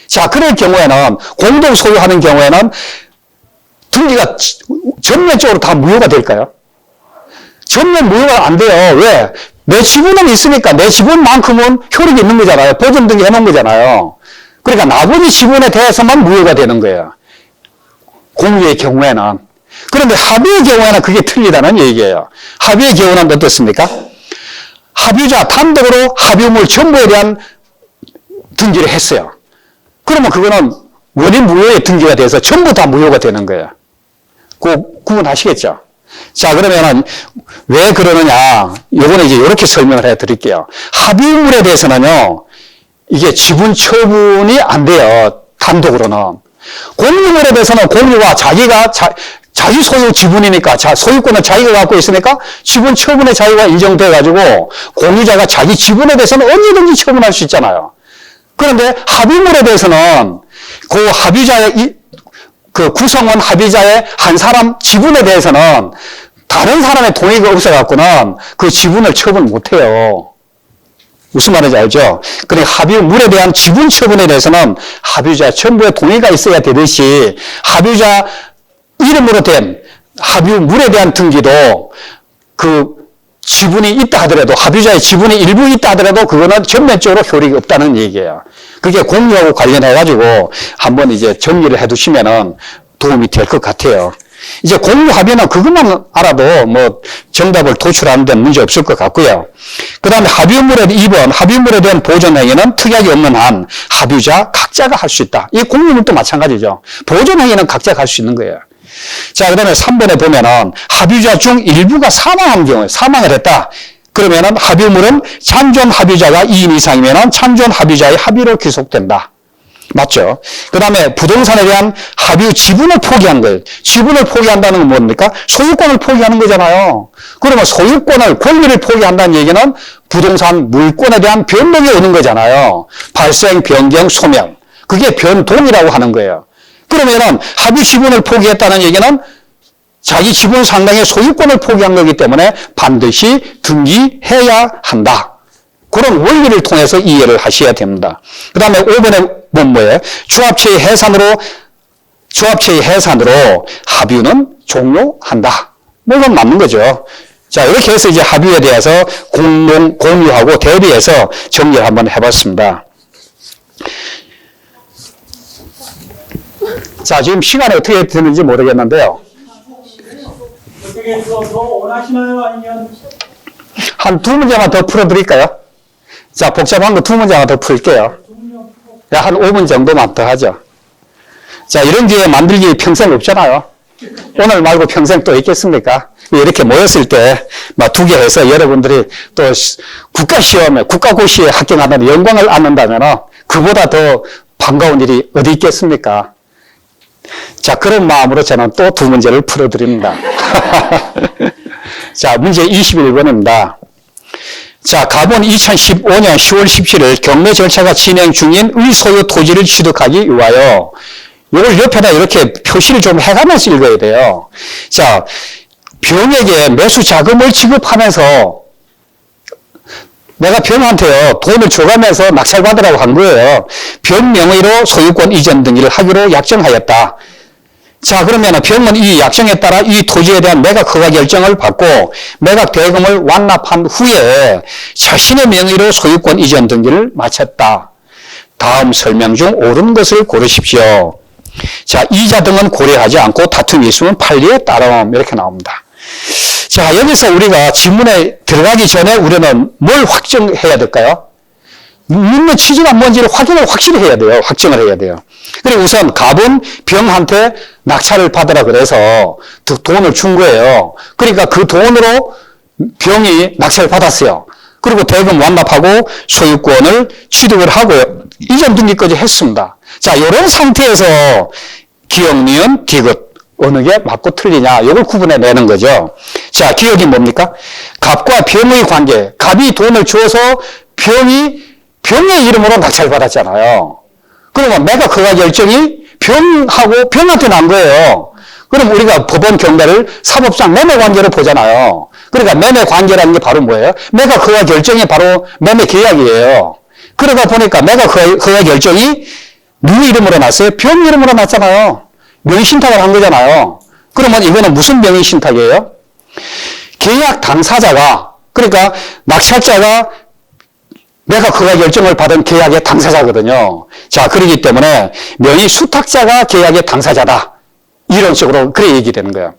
자, 그럴 경우에는, 공동 소유하는 경우에는 등기가 전면적으로 다 무효가 될까요? 전면 무효가 안 돼요. 왜? 내 지분은 있으니까 내 지분만큼은 효력이 있는 거잖아요. 보존 등기 해놓은 거잖아요. 그러니까 나머지 지분에 대해서만 무효가 되는 거예요. 공유의 경우에는. 그런데 합의의 경우에는 그게 틀리다는 얘기예요. 합의의 경우는 어떻습니까? 합유자 단독으로 합유물 전부에 대한 등기를 했어요. 그러면 그거는 원인 무효의 등기가 돼서 전부 다 무효가 되는 거예요. 구분하시겠죠? 자, 그러면은 왜 그러느냐? 요거는 이제 이렇게 설명을 해 드릴게요. 합유물에 대해서는요, 이게 지분 처분이 안 돼요. 단독으로는. 공유물에 대해서는 공유가 자기가 자기 소유 지분이니까, 소유권은 자기가 갖고 있으니까 지분 처분의 자유가 인정돼가지고 공유자가 자기 지분에 대해서는 언제든지 처분할 수 있잖아요. 그런데 합의물에 대해서는 그 합의자의, 그 구성원 합의자의 한 사람 지분에 대해서는 다른 사람의 동의가 없어갖고는 그 지분을 처분 못해요. 무슨 말인지 알죠? 그러니까 합의물에 대한 지분 처분에 대해서는 합의자 전부의 동의가 있어야 되듯이 합의자 이름으로 된 합의물에 대한 등기도 그 지분이 있다 하더라도, 합의자의 지분이 일부 있다 하더라도 그거는 전면적으로 효력이 없다는 얘기예요. 그게 공유하고 관련해가지고 한번 이제 정리를 해두시면은 도움이 될 것 같아요. 이제 공유 합의는 그것만 알아도 뭐 정답을 도출하는 데 문제 없을 것 같고요. 그 다음에 합의물에 2번, 합의물에 대한 보존행위는 특약이 없는 한 합의자 각자가 할 수 있다. 이 공유물도 마찬가지죠. 보존행위는 각자가 할 수 있는 거예요. 자, 그 다음에 3번에 보면은 합의자 중 일부가 사망한 경우에, 사망을 했다. 그러면은 합의물은 찬존 합의자가 2인 이상이면은 찬존 합의자의 합의로 귀속된다. 맞죠? 그 다음에 부동산에 대한 합의 지분을 포기한 거예요. 지분을 포기한다는 건 뭡니까? 소유권을 포기하는 거잖아요. 그러면 소유권을, 권리를 포기한다는 얘기는 부동산 물권에 대한 변동이 오는 거잖아요. 발생, 변경, 소멸. 그게 변동이라고 하는 거예요. 그러면은 합의 지분을 포기했다는 얘기는 자기 지분 상당의 소유권을 포기한 거기 때문에 반드시 등기해야 한다. 그런 원리를 통해서 이해를 하셔야 됩니다. 그 다음에 5번에 뭐예요? 조합체의 해산으로 합의는 종료한다. 뭐 이건 맞는 거죠. 자, 이렇게 해서 이제 합의에 대해서 공유하고 대비해서 정리를 한번 해봤습니다. 자, 지금 시간이 어떻게 되는지 모르겠는데요. 어떻게 더 원하시나요? 아니면? 한 두 문제만 더 풀어드릴까요? 자, 복잡한 거 두 문제만 더 풀게요. 한 5분 정도만 더 하죠. 자, 이런 기회 만들기 평생 없잖아요. 오늘 말고 평생 또 있겠습니까? 이렇게 모였을 때, 두 개 해서 여러분들이 또 국가시험에, 국가고시에 합격하는 영광을 안는다면, 그보다 더 반가운 일이 어디 있겠습니까? 자, 그런 마음으로 저는 또 두 문제를 풀어드립니다. 자, 문제 21번입니다. 자, 갑은 2015년 10월 17일 경매 절차가 진행 중인 의소유 토지를 취득하기 위하여 이걸 옆에다 이렇게 표시를 좀 해가면서 읽어야 돼요. 자, 병에게 매수 자금을 지급하면서 내가 병한테요, 돈을 줘가면서 낙찰받으라고 한 거예요. 병 명의로 소유권 이전 등기를 하기로 약정하였다. 자, 그러면 병은 이 약정에 따라 이 토지에 대한 매각 허가 결정을 받고 매각 대금을 완납한 후에 자신의 명의로 소유권 이전 등기를 마쳤다. 다음 설명 중 옳은 것을 고르십시오. 자, 이자 등은 고려하지 않고 다툼이 있으면 판리에 따름 이렇게 나옵니다. 자, 여기서 우리가 지문에 들어가기 전에 우리는 뭘 확정해야 될까요? 묻는 취지가 뭔지를 확인을 확실히 해야 돼요. 확정을 해야 돼요. 그리고 우선 갑은 병한테 낙찰을 받으라 그래서 돈을 준 거예요. 그러니까 그 돈으로 병이 낙찰을 받았어요. 그리고 대금 완납하고 소유권을 취득을 하고 이전 등기까지 했습니다. 자, 이런 상태에서 기억, 니은, 디귿 어느 게 맞고 틀리냐 이걸 구분해내는 거죠. 자, 기억이 뭡니까? 갑과 병의 관계. 갑이 돈을 주어서 병의 이름으로 낙찰을 받았잖아요. 그러면 매각 허가 결정이 병한테 난 거예요. 그럼 우리가 법원 경매를 사법상 매매 관계로 보잖아요. 그러니까 매매 관계라는 게 바로 뭐예요? 매각 허가 결정이 바로 매매 계약이에요. 그러다 보니까 매각 허가 결정이 누구 이름으로 났어요? 병 이름으로 났잖아요. 명의신탁을 한 거잖아요. 그러면 이거는 무슨 명의신탁이에요? 계약 당사자가, 그러니까 낙찰자가 매각 허가 결정을 받은 계약의 당사자거든요. 자, 그렇기 때문에 명의 수탁자가 계약의 당사자다. 이런 식으로 그래 얘기되는 거예요.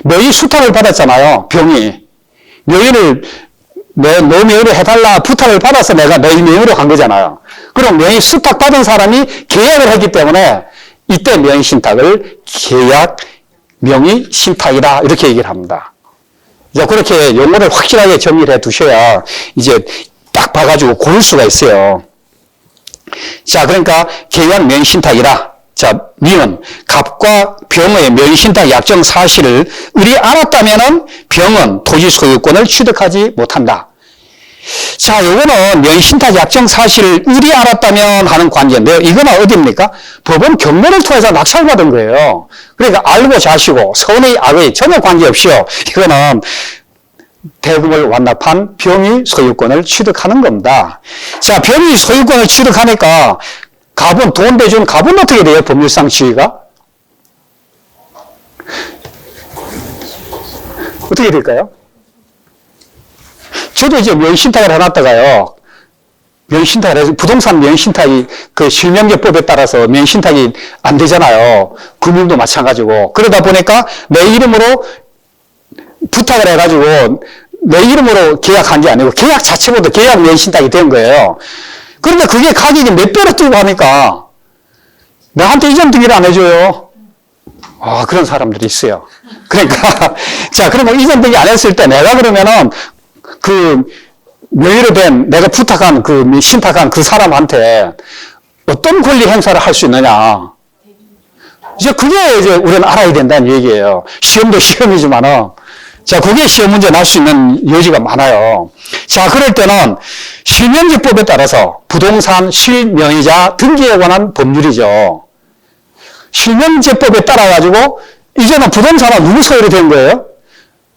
명의 수탁을 받았잖아요. 병이. 명의를 내 명의로 해달라 부탁을 받아서 내가 내 명의로 간 거잖아요. 그럼 명의 수탁 받은 사람이 계약을 했기 때문에 이때 명의신탁을 계약 명의신탁이다. 이렇게 얘기를 합니다. 이제 그렇게 용어를 확실하게 정리를 해 두셔야 이제 딱 봐가지고 고를 수가 있어요. 자, 그러니까 계약 명의신탁이다. 자, 미은 갑과 병의 명의신탁 약정 사실을 을이 알았다면은 병은 토지 소유권을 취득하지 못한다. 자, 요거는 명의신탁 약정 사실을 을이 알았다면 하는 관계인데요. 이거는 어디입니까? 법원 경매를 통해서 낙찰받은 거예요. 그러니까 알고 자시고 선의 악의 전혀 관계없이요. 이거는 대금을 완납한 병이 소유권을 취득하는 겁니다. 자, 병이 소유권을 취득하니까 갑은 돈 대준 갑은 어떻게 돼요? 법률상 지위가? 어떻게 될까요? 저도 이제 명의신탁을 해놨다가요. 명의신탁을 해서 부동산 명의신탁이 그 실명제법에 따라서 명의신탁이 안 되잖아요. 금융도 마찬가지고. 그러다 보니까 내 이름으로 부탁을 해가지고 내 이름으로 계약한 게 아니고 계약 자체보다 계약 명의신탁이 된 거예요. 그런데 그게 가격이 몇 배로 뛰고 하니까 나한테 이전 등기를 안 해줘요. 아, 그런 사람들이 있어요. 그러니까 자, 그러면 이전 등기 안 했을 때 내가 그러면은 그 명의로 된 내가 부탁한 그 신탁한 그 사람한테 어떤 권리 행사를 할 수 있느냐. 이제 그게 이제 우리는 알아야 된다는 얘기예요. 시험도 시험이지만은 자, 그게 시험 문제 날 수 있는 여지가 많아요. 자, 그럴 때는 실명제법에 따라서 부동산 실명의자 등기에 관한 법률이죠. 실명제법에 따라가지고 이제는 부동산은 누구 소유로 된 거예요?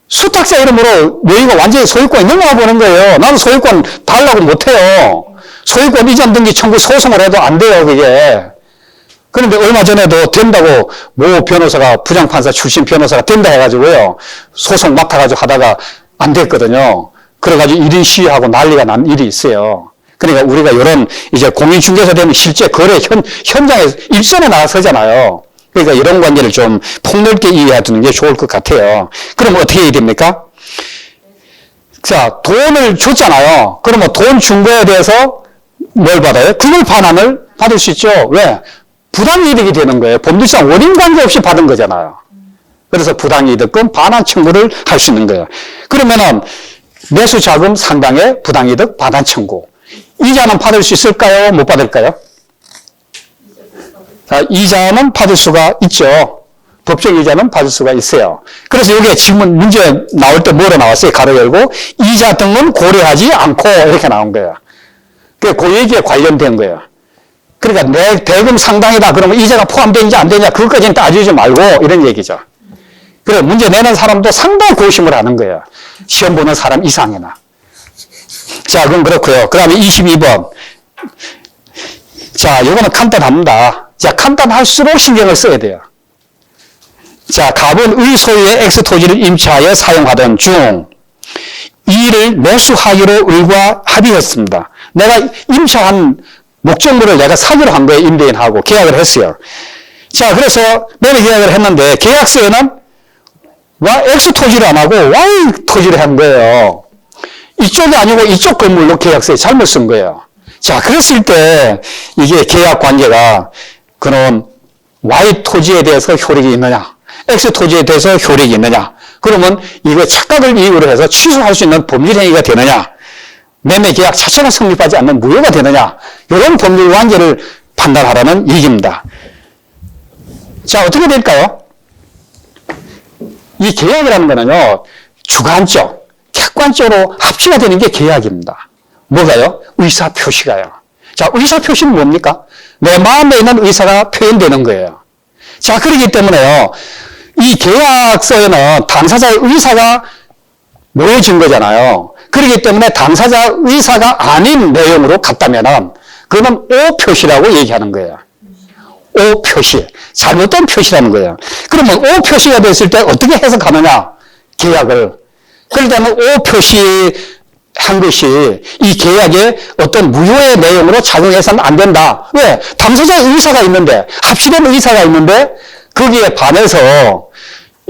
수탁자 이름으로 명의가 완전히 소유권이 넘어가 보는 거예요. 나는 소유권 달라고 못해요. 소유권 이전 등기 청구 소송을 해도 안 돼요, 그게. 그런데 얼마 전에도 된다고 모 변호사가 부장판사 출신 변호사가 된다 해가지고요. 소송 맡아가지고 하다가 안 됐거든요. 그래가지고 1인 시위하고 난리가 난 일이 있어요. 그러니까 우리가 이런 이제 공인중개사 되면 실제 거래 현장에 일선에 나서잖아요. 그러니까 이런 관계를 좀 폭넓게 이해하는 게 좋을 것 같아요. 그럼 어떻게 해야 됩니까? 자, 돈을 줬잖아요. 그러면 돈 준 거에 대해서 뭘 받아요? 그걸 반환을 받을 수 있죠. 왜? 부당이득이 되는 거예요. 법률상 원인 관계 없이 받은 거잖아요. 그래서 부당이득금 반환 청구를 할 수 있는 거예요. 그러면은 매수 자금 상당의 부당이득 반환 청구. 이자는 받을 수 있을까요? 못 받을까요? 자, 이자는 받을 수가 있죠. 법정 이자는 받을 수가 있어요. 그래서 여기에 질문 문제 나올 때 뭐로 나왔어요? 가로 열고 이자 등은 고려하지 않고 이렇게 나온 거예요. 그 얘기에 관련된 거예요. 그러니까 내 대금 상당이다 그러면 이자가 포함되는지 안 되냐 그것까지는 따지지 말고 이런 얘기죠. 그래 문제 내는 사람도 상당히 고심을 하는 거예요. 시험 보는 사람 이상이나. 자, 그럼 그렇고요. 그 다음에 22번. 자, 요거는 간단합니다. 자, 간단할수록 신경을 써야 돼요. 자, 갑은 의 소유의 X 토지를 임차하여 사용하던 중 이를 매수하기로 을과 합의했습니다. 내가 임차한 목적물을 내가 사기로 한 거예요. 임대인하고 계약을 했어요. 자, 그래서 매매 계약을 했는데 계약서에는 X 토지를 안 하고 Y 토지를 한 거예요. 이쪽이 아니고 이쪽 건물로 계약서에 잘못 쓴 거예요. 자, 그랬을 때 이게 계약 관계가 그런 Y 토지에 대해서 효력이 있느냐, X 토지에 대해서 효력이 있느냐, 그러면 이거 착각을 이유로 해서 취소할 수 있는 법률행위가 되느냐, 매매 계약 자체가 성립하지 않는 무효가 되느냐, 이런 법률 관계를 판단하라는 얘기입니다. 자, 어떻게 될까요? 이 계약이라는 거는요, 주관적, 객관적으로 합치가 되는 게 계약입니다. 뭐가요? 의사 표시가요. 자, 의사 표시는 뭡니까? 내 마음에 있는 의사가 표현되는 거예요. 자, 그렇기 때문에요, 이 계약서에는 당사자의 의사가 놓여진 거잖아요. 그렇기 때문에 당사자 의사가 아닌 내용으로 갔다면은 그거는 O 표시라고 얘기하는 거예요. O 표시. 잘못된 표시라는 거예요. 그러면 O 표시가 됐을 때 어떻게 해석하느냐? 계약을. 그럴 때는 O 표시한 것이 이 계약에 어떤 무효의 내용으로 작용해서는 안 된다. 왜? 당사자의 의사가 있는데, 합치된 의사가 있는데 거기에 반해서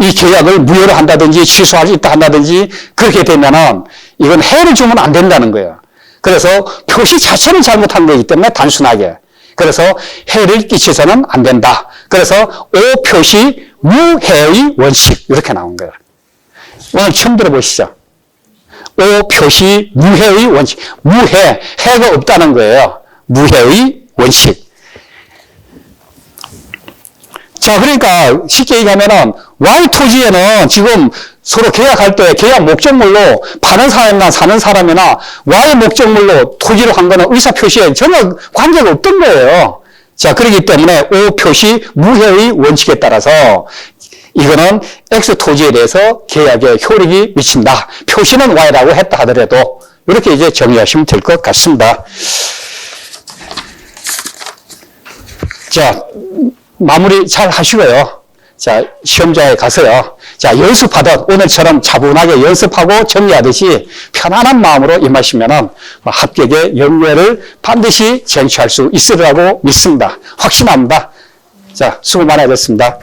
이 계약을 무효로 한다든지 취소할 수 있다 한다든지 그렇게 되면은 이건 해를 주면 안 된다는 거예요. 그래서 표시 자체는 잘못한 거기 때문에 단순하게. 그래서 해를 끼쳐서는 안 된다. 그래서 O 표시 무해의 원칙 이렇게 나온 거예요. 오늘 처음 들어보시죠. O 표시 무해의 원칙. 무해, 해가 없다는 거예요. 무해의 원칙. 자, 그러니까 쉽게 얘기하면은 Y 토지에는 지금 서로 계약할 때 계약 목적물로 파는 사람이나 사는 사람이나 Y 목적물로 토지를 한 거는 의사표시에 전혀 관계가 없던 거예요. 자, 그렇기 때문에 O 표시 무효의 원칙에 따라서 이거는 X 토지에 대해서 계약에 효력이 미친다. 표시는 Y라고 했다 하더라도 이렇게 이제 정리하시면 될 것 같습니다. 자, 마무리 잘 하시고요. 자, 시험장에 가서요. 자, 연습하듯 오늘처럼 차분하게 연습하고 정리하듯이 편안한 마음으로 임하시면은 합격의 영예를 반드시 쟁취할 수 있으리라고 믿습니다. 확신합니다. 자, 수고 많으셨습니다.